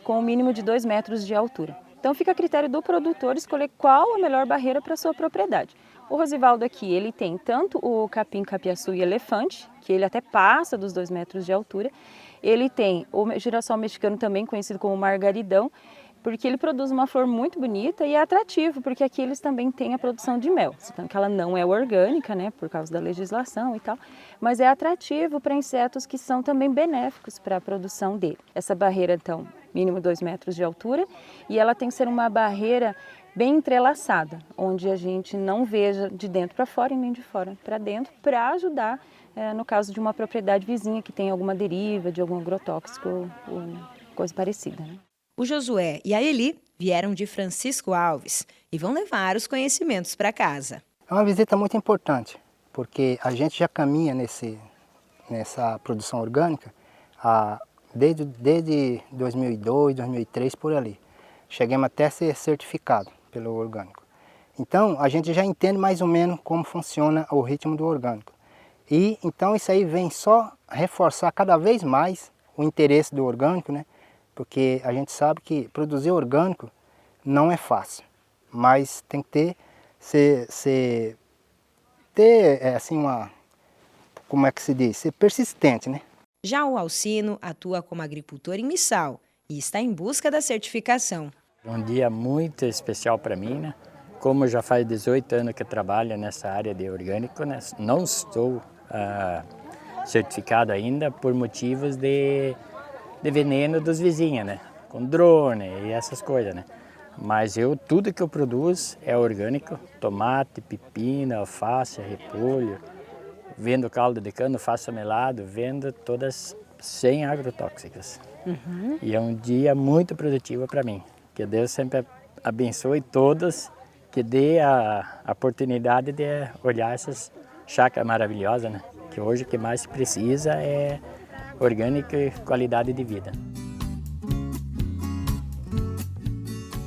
com um mínimo de 2 metros de altura. Então fica a critério do produtor escolher qual a melhor barreira para a sua propriedade. O Rosivaldo aqui, ele tem tanto o capim, capiaçu e elefante, que ele até passa dos 2 metros de altura. Ele tem o girassol mexicano, também conhecido como margaridão, porque ele produz uma flor muito bonita e é atrativo, porque aqui eles também têm a produção de mel. Então, que ela não é orgânica, né, por causa da legislação e tal, mas é atrativo para insetos que são também benéficos para a produção dele. Essa barreira, então, mínimo 2 metros de altura, e ela tem que ser uma barreira bem entrelaçada, onde a gente não veja de dentro para fora e nem de fora para dentro, para ajudar no caso de uma propriedade vizinha que tem alguma deriva de algum agrotóxico ou coisa parecida, né? O Josué e a Eli vieram de Francisco Alves e vão levar os conhecimentos para casa. É uma visita muito importante, porque a gente já caminha nessa produção orgânica desde 2002, 2003, por ali. Chegamos até a ser certificado pelo orgânico. Então, a gente já entende mais ou menos como funciona o ritmo do orgânico. E então isso aí vem só reforçar cada vez mais o interesse do orgânico, né? Porque a gente sabe que produzir orgânico não é fácil, mas tem que ter assim como é que se diz? Ser persistente, né? Já o Alcino atua como agricultor em Missal e está em busca da certificação. É um dia muito especial para mim, né? Como já faz 18 anos que eu trabalho nessa área de orgânico, né? Não estou certificado ainda por motivos de veneno dos vizinhos, né? Com drone e essas coisas, né? Mas tudo que eu produzo é orgânico, tomate, pepino, alface, repolho, vendo caldo de cana, faço melado, vendo todas sem agrotóxicas. Uhum. E é um dia muito produtivo para mim. Que Deus sempre abençoe todos, que dê a oportunidade de olhar essas chácaras maravilhosas, né? Que hoje o que mais se precisa é orgânico e qualidade de vida.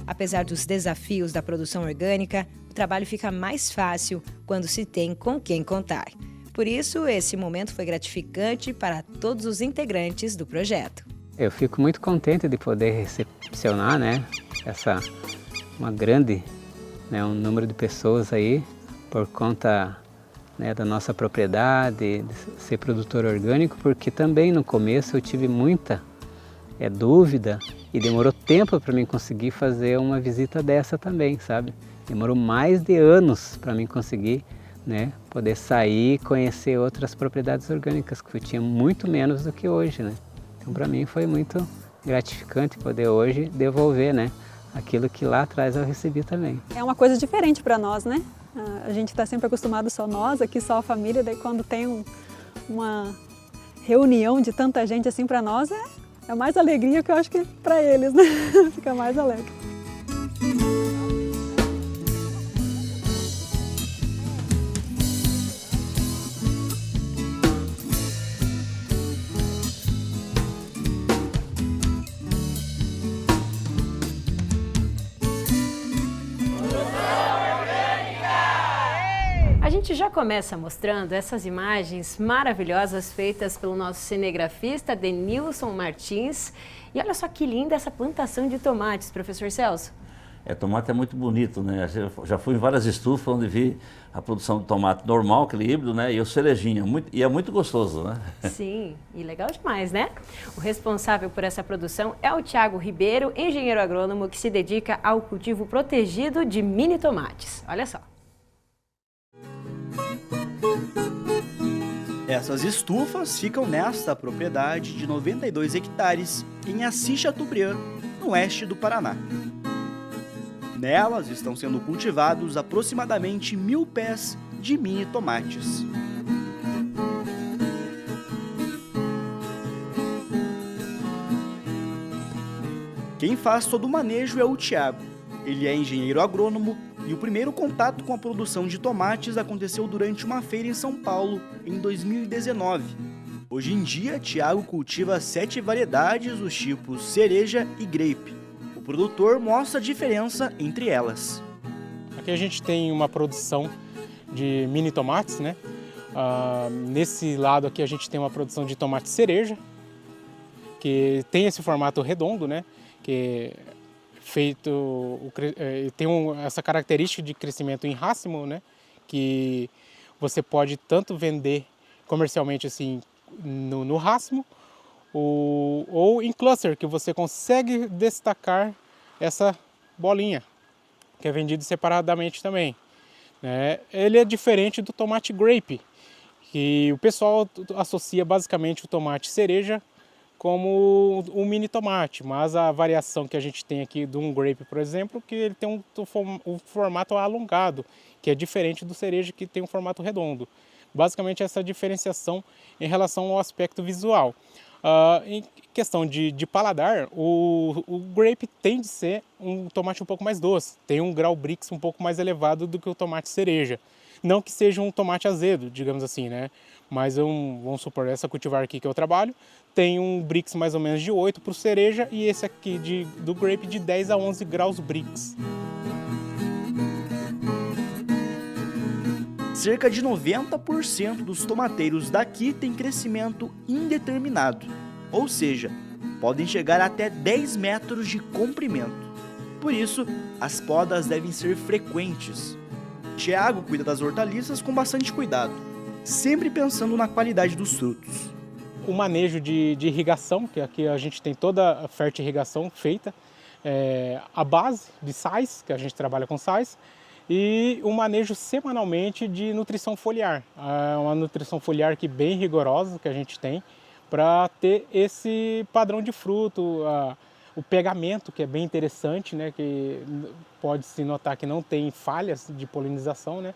Apesar dos desafios da produção orgânica, o trabalho fica mais fácil quando se tem com quem contar. Por isso, esse momento foi gratificante para todos os integrantes do projeto. Eu fico muito contente de poder recepcionar, né, uma grande né, um número de pessoas aí por conta, né, da nossa propriedade, de ser produtor orgânico, porque também no começo eu tive muita dúvida e demorou tempo para mim conseguir fazer uma visita dessa também, sabe? Demorou mais de anos para mim conseguir, né, poder sair e conhecer outras propriedades orgânicas, que eu tinha muito menos do que hoje, né? Então para mim foi muito gratificante poder hoje devolver, né, aquilo que lá atrás eu recebi também. É uma coisa diferente para nós, né? A gente está sempre acostumado só nós, aqui só a família, daí quando tem uma reunião de tanta gente assim para nós, é mais alegria que eu acho que para eles, né? Fica mais alegre. A gente já começa mostrando essas imagens maravilhosas feitas pelo nosso cinegrafista Denilson Martins. E olha só que linda essa plantação de tomates, professor Celso. Tomate é muito bonito, né? Já fui em várias estufas onde vi a produção de tomate normal, aquele híbrido, né? E o cerejinha, e é muito gostoso, né? Sim, e legal demais, né? O responsável por essa produção é o Thiago Ribeiro, engenheiro agrônomo que se dedica ao cultivo protegido de mini tomates. Olha só. Essas estufas ficam nesta propriedade de 92 hectares em Assis Chateaubriand, no oeste do Paraná. Nelas estão sendo cultivados aproximadamente 1000 pés de mini tomates. Quem faz todo o manejo é o Thiago. Ele é engenheiro agrônomo e o primeiro contato com a produção de tomates aconteceu durante uma feira em São Paulo, em 2019. Hoje em dia, Thiago cultiva 7 variedades dos tipos cereja e grape. O produtor mostra a diferença entre elas. Aqui a gente tem uma produção de mini tomates, né? Nesse lado aqui a gente tem uma produção de tomate cereja, que tem esse formato redondo, né? Que tem essa característica de crescimento em racimo, né? Que você pode tanto vender comercialmente assim no racimo ou em cluster, que você consegue destacar essa bolinha, que é vendido separadamente também, né? Ele é diferente do tomate grape, que o pessoal associa basicamente o tomate cereja como um mini tomate, mas a variação que a gente tem aqui de um grape, por exemplo, que ele tem um formato alongado, que é diferente do cereja, que tem um formato redondo. Basicamente essa diferenciação em relação ao aspecto visual. Em questão de paladar, o grape tende a ser um tomate um pouco mais doce, tem um grau Brix um pouco mais elevado do que o tomate cereja. Não que seja um tomate azedo, digamos assim, né? Mas vamos supor, essa cultivar aqui que eu trabalho tem um Brix mais ou menos de 8 para o cereja e esse aqui do grape de 10 a 11 graus Brix. Cerca de 90% dos tomateiros daqui têm crescimento indeterminado, ou seja, podem chegar até 10 metros de comprimento. Por isso, as podas devem ser frequentes. Thiago cuida das hortaliças com bastante cuidado, sempre pensando na qualidade dos frutos. O manejo de irrigação, que aqui a gente tem toda a fertirrigação feita, a base de sais, que a gente trabalha com sais, e o manejo semanalmente de nutrição foliar. É uma nutrição foliar que bem rigorosa que a gente tem para ter esse padrão de fruto, o pegamento, que é bem interessante, né, que pode-se notar que não tem falhas de polinização, né,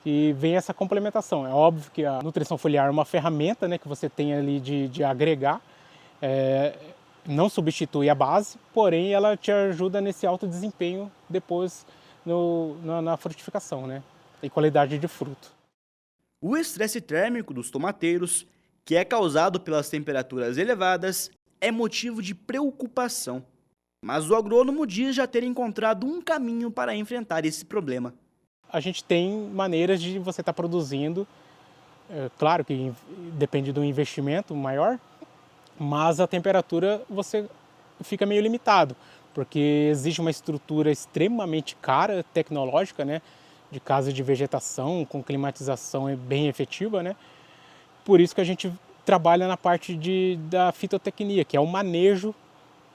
e vem essa complementação. É óbvio que a nutrição foliar é uma ferramenta, né, que você tem ali de agregar, não substitui a base, porém ela te ajuda nesse alto desempenho depois na frutificação, né, e qualidade de fruto. O estresse térmico dos tomateiros, que é causado pelas temperaturas elevadas, é motivo de preocupação. Mas o agrônomo diz já ter encontrado um caminho para enfrentar esse problema. A gente tem maneiras de você estar produzindo, claro que depende do investimento maior, mas a temperatura você fica meio limitado. porque existe uma estrutura extremamente cara, tecnológica, né, de casa de vegetação, com climatização bem efetiva, né? Por isso que a gente trabalha na parte da fitotecnia, que é o manejo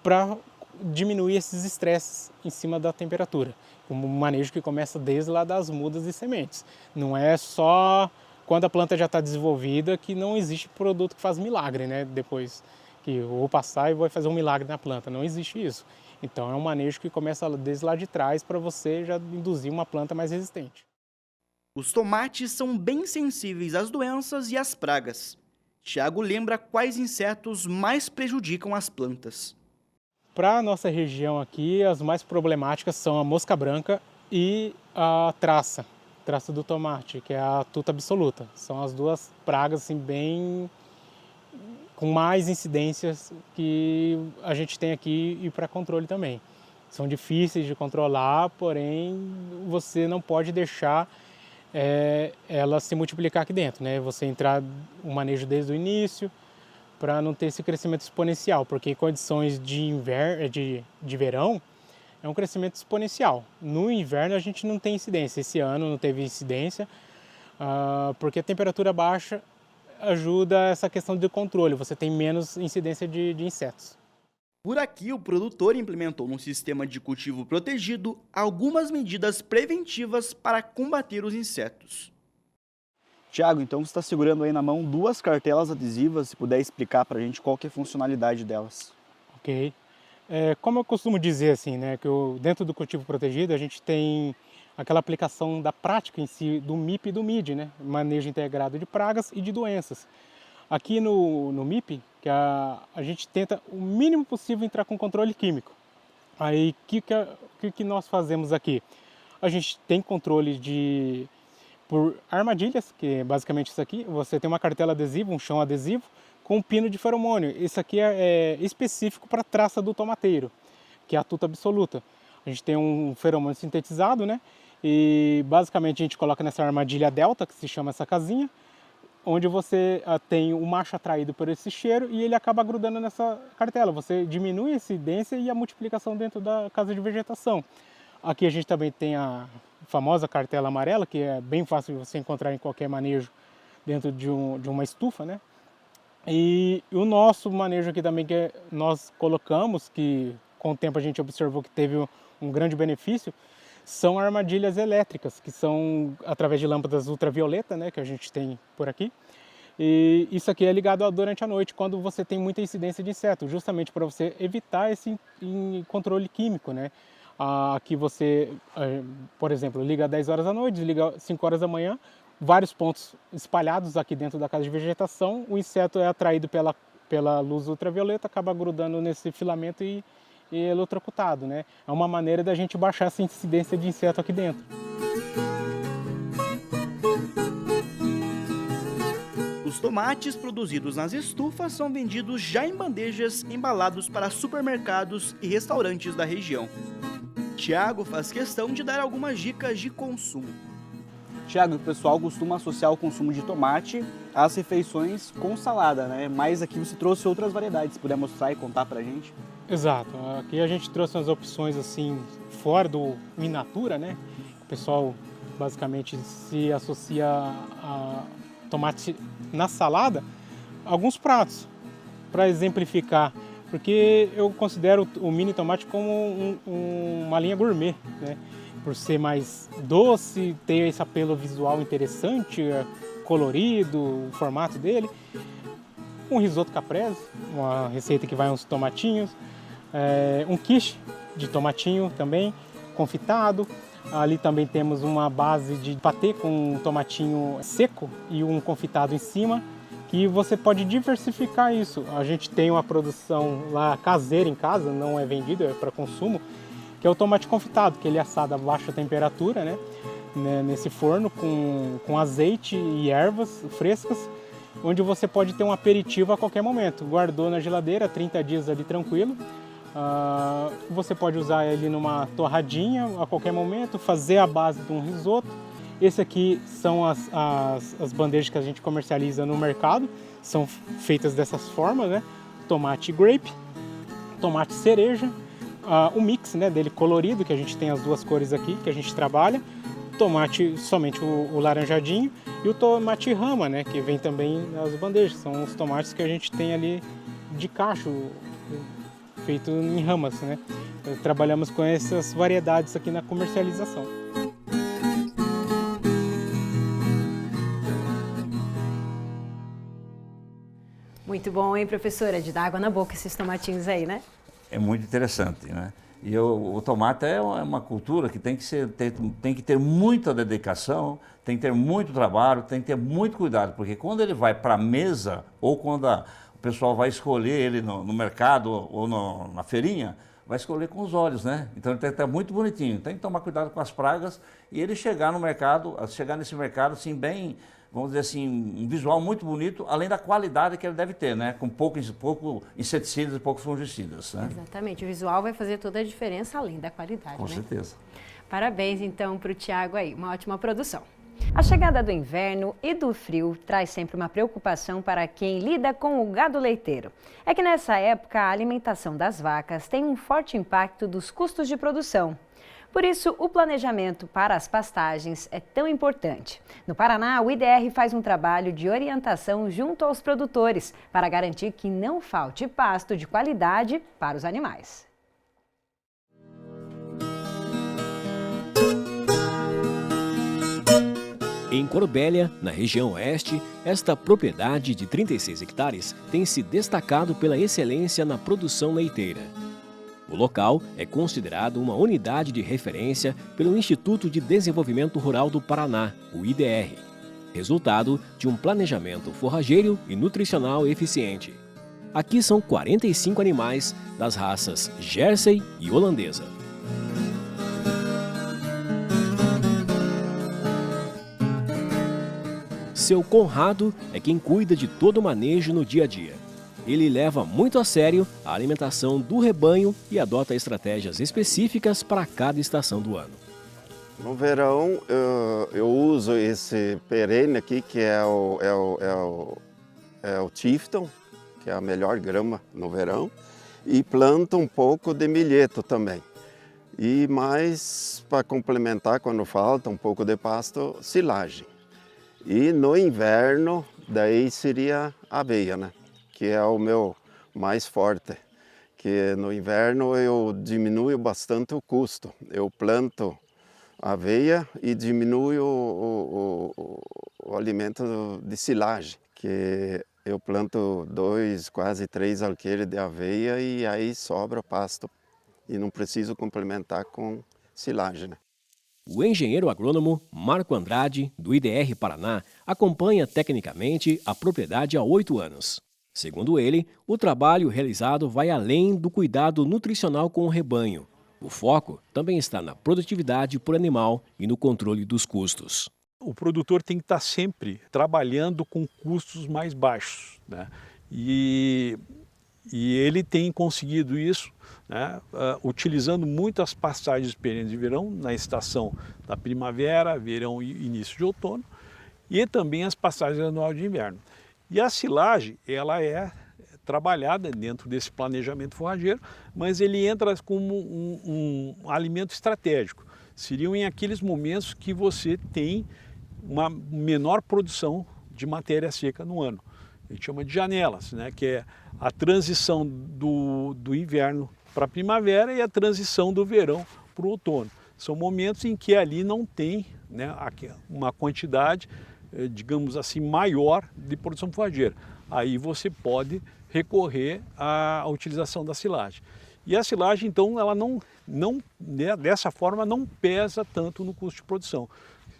para diminuir esses estresses em cima da temperatura. Um manejo que começa desde lá das mudas e sementes. Não é só quando a planta já está desenvolvida que não existe produto que faz milagre, né? Depois que eu vou passar e vou fazer um milagre na planta. Não existe isso. Então é um manejo que começa desde lá de trás para você já induzir uma planta mais resistente. Os tomates são bem sensíveis às doenças e às pragas. Tiago lembra quais insetos mais prejudicam as plantas. Para a nossa região aqui, as mais problemáticas são a mosca branca e a traça do tomate, que é a tuta absoluta. São as duas pragas assim, bem com mais incidências que a gente tem aqui e para controle também. São difíceis de controlar, porém você não pode deixar ela se multiplicar aqui dentro, né? Você entrar o manejo desde o início para não ter esse crescimento exponencial, porque em condições de verão é um crescimento exponencial. No inverno a gente não tem incidência, esse ano não teve incidência, porque a temperatura baixa ajuda essa questão de controle, você tem menos incidência de insetos. Por aqui, o produtor implementou num sistema de cultivo protegido algumas medidas preventivas para combater os insetos. Tiago, então você está segurando aí na mão 2 cartelas adesivas, se puder explicar para a gente qual que é a funcionalidade delas. Ok. Como eu costumo dizer assim, né, que dentro do cultivo protegido a gente tem aquela aplicação da prática em si do MIP e do MID, né, manejo integrado de pragas e de doenças. Aqui no MIP, que a gente tenta o mínimo possível entrar com controle químico. Aí o que nós fazemos aqui? A gente tem controle por armadilhas, que é basicamente isso aqui. Você tem uma cartela adesiva, um chão adesivo, com um pino de feromônio. Isso aqui é específico para a traça do tomateiro, que é a tuta absoluta. A gente tem um feromônio sintetizado, né? E basicamente a gente coloca nessa armadilha delta, que se chama essa casinha, onde você tem o macho atraído por esse cheiro e ele acaba grudando nessa cartela. Você diminui a incidência e a multiplicação dentro da casa de vegetação. Aqui a gente também tem a famosa cartela amarela, que é bem fácil de você encontrar em qualquer manejo dentro de uma estufa, né? E o nosso manejo aqui também que nós colocamos, que com o tempo a gente observou que teve um grande benefício, são armadilhas elétricas, que são através de lâmpadas ultravioleta, né, que a gente tem por aqui. E isso aqui é ligado durante a noite, quando você tem muita incidência de insetos, justamente para você evitar esse controle químico, né? Aqui você, por exemplo, liga às 10 horas da noite, desliga às 5 horas da manhã, vários pontos espalhados aqui dentro da casa de vegetação, o inseto é atraído pela luz ultravioleta, acaba grudando nesse filamento e eletrocutado, né? É uma maneira da gente baixar essa incidência de inseto aqui dentro. Os tomates produzidos nas estufas são vendidos já em bandejas embalados para supermercados e restaurantes da região. Tiago faz questão de dar algumas dicas de consumo. Tiago, o pessoal costuma associar o consumo de tomate às refeições com salada, né? Mas aqui você trouxe outras variedades, se puder mostrar e contar pra gente. Exato, aqui a gente trouxe umas opções assim, fora do in natura, né? O pessoal basicamente se associa a tomate na salada, alguns pratos, para exemplificar, porque eu considero o mini tomate como uma linha gourmet, né? Por ser mais doce, ter esse apelo visual interessante, colorido, o formato dele. Um risoto caprese, uma receita que vai uns tomatinhos, um quiche de tomatinho também, confitado. Ali também temos uma base de patê com um tomatinho seco e um confitado em cima, que você pode diversificar isso. A gente tem uma produção lá caseira em casa, não é vendido, é para consumo, que é o tomate confitado, que ele é assado a baixa temperatura, né, nesse forno com azeite e ervas frescas, onde você pode ter um aperitivo a qualquer momento. Guardou na geladeira, 30 dias ali tranquilo. Você pode usar ele numa torradinha a qualquer momento, fazer a base de um risoto. Esse aqui são as bandejas que a gente comercializa no mercado, são feitas dessas formas, né? Tomate grape, tomate cereja, o mix, né, dele colorido, que a gente tem as duas cores aqui, que a gente trabalha. Tomate, somente o laranjadinho, e o tomate rama, né, que vem também nas bandejas. São os tomates que a gente tem ali de cacho, feito em ramas, né. Trabalhamos com essas variedades aqui na comercialização. Muito bom, hein, professora? De dar água na boca esses tomatinhos aí, né? É muito interessante, né? E o tomate é uma cultura que tem que ter muita dedicação, tem que ter muito trabalho, tem que ter muito cuidado, porque quando ele vai para a mesa, ou quando o pessoal vai escolher ele no mercado ou na feirinha, vai escolher com os olhos, né? Então ele tem que estar muito bonitinho, tem que tomar cuidado com as pragas e ele chegar nesse mercado assim bem, vamos dizer assim, um visual muito bonito, além da qualidade que ele deve ter, né? Com pouco inseticidas e poucos fungicidas, né? Exatamente, o visual vai fazer toda a diferença além da qualidade, Com né? certeza. Parabéns então para o Thiago aí, uma ótima produção. A chegada do inverno e do frio traz sempre uma preocupação para quem lida com o gado leiteiro. É que nessa época a alimentação das vacas tem um forte impacto dos custos de produção. Por isso, o planejamento para as pastagens é tão importante. No Paraná, o IDR faz um trabalho de orientação junto aos produtores para garantir que não falte pasto de qualidade para os animais. Em Corbélia, na região oeste, esta propriedade de 36 hectares tem se destacado pela excelência na produção leiteira. O local é considerado uma unidade de referência pelo Instituto de Desenvolvimento Rural do Paraná, o IDR, resultado de um planejamento forrageiro e nutricional eficiente. Aqui são 45 animais das raças Jersey e holandesa. Seu Conrado é quem cuida de todo o manejo no dia a dia. Ele leva muito a sério a alimentação do rebanho e adota estratégias específicas para cada estação do ano. No verão, eu uso esse perene aqui, que é o Tifton, que é a melhor grama no verão, e planto um pouco de milheto também. E mais, para complementar, quando falta um pouco de pasto, silagem. E no inverno, daí seria aveia, né? Que é o meu mais forte, que no inverno eu diminuo bastante o custo. Eu planto aveia e diminuo o alimento de silagem, que eu planto 2, quase 3 alqueires de aveia e aí sobra pasto e não preciso complementar com silagem, né? O engenheiro agrônomo Marco Andrade, do IDR Paraná, acompanha tecnicamente a propriedade há 8 anos. Segundo ele, o trabalho realizado vai além do cuidado nutricional com o rebanho. O foco também está na produtividade por animal e no controle dos custos. O produtor tem que estar sempre trabalhando com custos mais baixos, né? E ele tem conseguido isso, né, utilizando muitas pastagens perenes de verão na estação da primavera, verão e início de outono, e também as pastagens anual de inverno. E a silagem, ela é trabalhada dentro desse planejamento forrageiro, mas ele entra como um alimento estratégico. Seriam em aqueles momentos que você tem uma menor produção de matéria seca no ano. A gente chama de janelas, né, que é a transição do inverno para a primavera e a transição do verão para o outono. São momentos em que ali não tem, né, uma quantidade, digamos assim, maior de produção forrageira. Aí você pode recorrer à utilização da silagem. E a silagem, então, ela dessa forma não pesa tanto no custo de produção.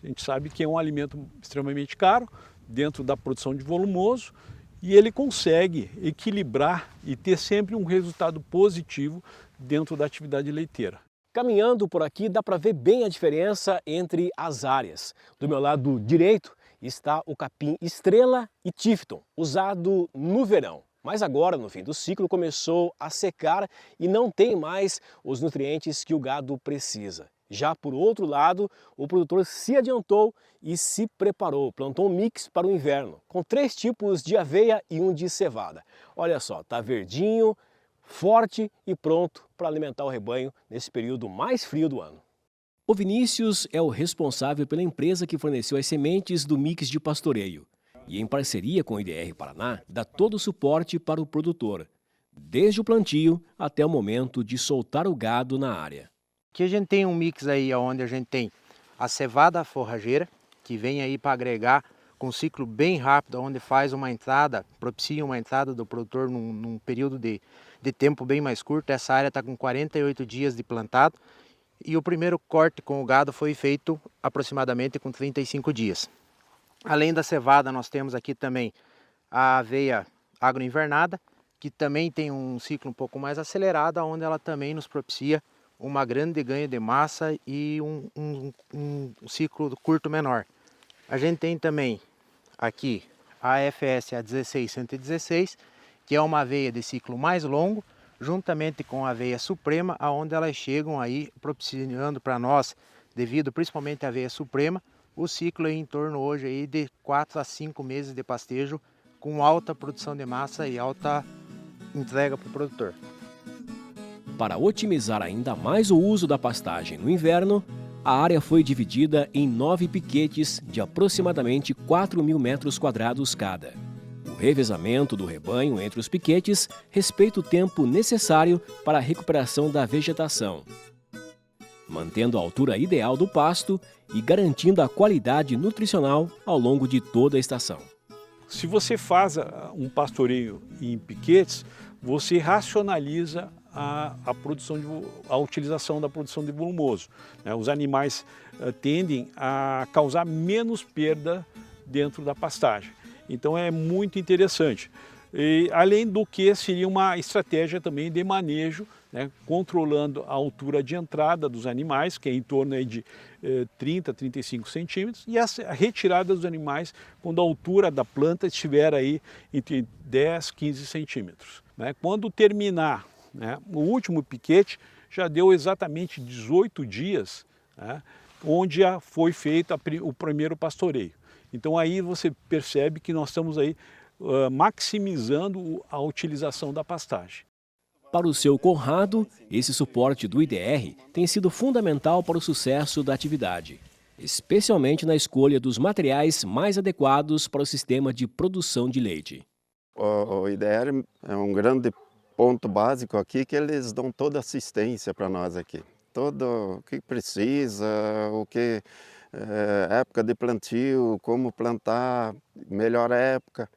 A gente sabe que é um alimento extremamente caro, dentro da produção de volumoso, e ele consegue equilibrar e ter sempre um resultado positivo dentro da atividade leiteira. Caminhando por aqui dá para ver bem a diferença entre as áreas. Do meu lado direito está o capim estrela e Tifton, usado no verão. Mas agora, no fim do ciclo, começou a secar e não tem mais os nutrientes que o gado precisa. Já por outro lado, o produtor se adiantou e se preparou, plantou um mix para o inverno, com 3 tipos de aveia e um de cevada. Olha só, tá verdinho, forte e pronto para alimentar o rebanho nesse período mais frio do ano. O Vinícius é o responsável pela empresa que forneceu as sementes do mix de pastoreio e, em parceria com o IDR Paraná, dá todo o suporte para o produtor, desde o plantio até o momento de soltar o gado na área. Aqui a gente tem um mix aí onde a gente tem a cevada forrageira, que vem aí para agregar com um ciclo bem rápido, onde faz uma entrada, propicia uma entrada do produtor num período de tempo bem mais curto. Essa área está com 48 dias de plantado e o primeiro corte com o gado foi feito aproximadamente com 35 dias. Além da cevada, nós temos aqui também a aveia agroinvernada, que também tem um ciclo um pouco mais acelerado, onde ela também nos propicia uma grande ganho de massa e um ciclo curto menor. A gente tem também aqui a FS A16116, que é uma aveia de ciclo mais longo, juntamente com a aveia suprema, onde elas chegam aí propiciando para nós, devido principalmente à aveia suprema, o ciclo é em torno hoje aí de 4 a 5 meses de pastejo, com alta produção de massa e alta entrega para o produtor. Para otimizar ainda mais o uso da pastagem no inverno, a área foi dividida em 9 piquetes de aproximadamente 4.000 metros quadrados cada. O revezamento do rebanho entre os piquetes respeita o tempo necessário para a recuperação da vegetação, mantendo a altura ideal do pasto e garantindo a qualidade nutricional ao longo de toda a estação. Se você faz um pastoreio em piquetes, você racionaliza a utilização da produção de volumoso. Os animais tendem a causar menos perda dentro da pastagem. Então é muito interessante. E, além do que seria uma estratégia também de manejo, controlando a altura de entrada dos animais, que é em torno aí de 30 a 35 centímetros, e a retirada dos animais quando a altura da planta estiver aí entre 10 e 15 centímetros. Quando terminar o último piquete, já deu exatamente 18 dias, onde foi feito o primeiro pastoreio. Então aí você percebe que nós estamos aí maximizando a utilização da pastagem. Para o seu Conrado, esse suporte do IDR tem sido fundamental para o sucesso da atividade, especialmente na escolha dos materiais mais adequados para o sistema de produção de leite. O IDR é um grande ponto básico aqui, que eles dão toda assistência para nós aqui. Todo o que precisa, o que época de plantio, como plantar, melhor época.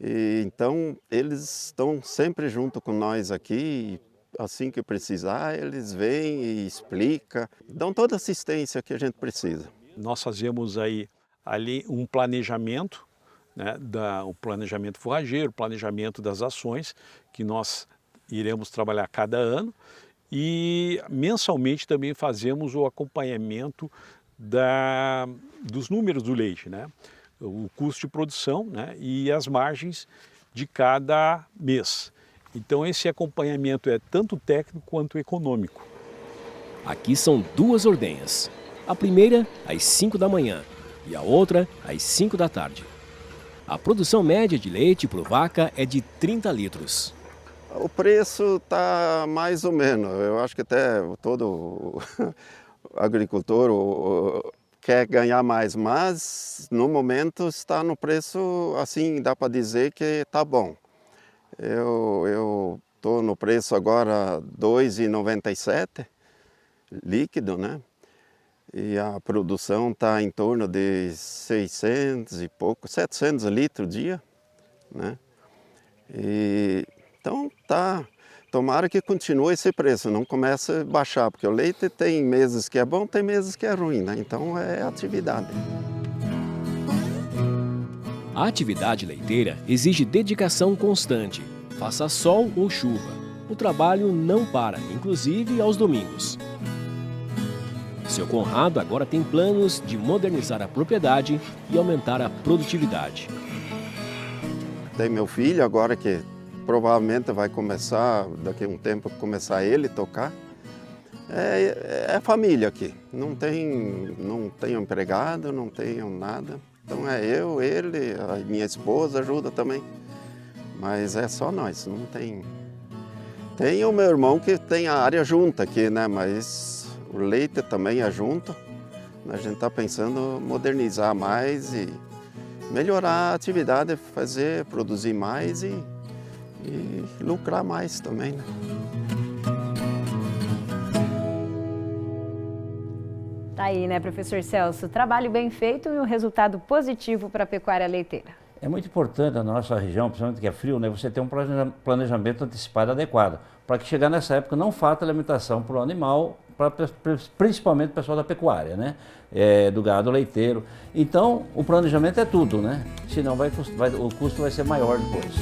E, então, eles estão sempre junto com nós aqui, assim que precisar, eles vêm e explicam, dão toda a assistência que a gente precisa. Nós fazemos aí ali um planejamento, o planejamento forrageiro, o planejamento das ações, que nós iremos trabalhar cada ano, e mensalmente também fazemos o acompanhamento dos números do leite, o custo de produção e as margens de cada mês. Então esse acompanhamento é tanto técnico quanto econômico. Aqui são 2 ordenhas. A primeira às 5 da manhã e a outra às 5 da tarde. A produção média de leite por vaca é de 30 litros. O preço está mais ou menos. Eu acho que até todo agricultor quer ganhar mais, mas no momento está no preço, assim, dá para dizer que está bom. Eu estou no preço agora R$ 2,97 líquido, E a produção está em torno de 600 e pouco, 700 litros dia, Então tomara que continue esse preço, não comece a baixar, porque o leite tem meses que é bom, tem meses que é ruim, Então é atividade. A atividade leiteira exige dedicação constante, faça sol ou chuva. O trabalho não para, inclusive aos domingos. Seu Conrado agora tem planos de modernizar a propriedade e aumentar a produtividade. Tem meu filho agora que provavelmente vai começar, daqui a um tempo, começar ele a tocar. É família aqui, não tenho empregado, não tenho nada. Então é eu, ele, a minha esposa ajuda também. Mas é só nós, não tem... Tem o meu irmão que tem a área junta aqui, né? Mas o leite também é junto. A gente está pensando em modernizar mais e melhorar a atividade, produzir mais e lucrar mais também, né? Tá aí, né, professor Celso? Trabalho bem feito e um resultado positivo para a pecuária leiteira. É muito importante na nossa região, principalmente que é frio, né, você ter um planejamento antecipado adequado, para que chegar nessa época não falta alimentação para o animal, principalmente o pessoal da pecuária, né, do gado leiteiro. Então, o planejamento é tudo, né? Senão o custo vai ser maior depois.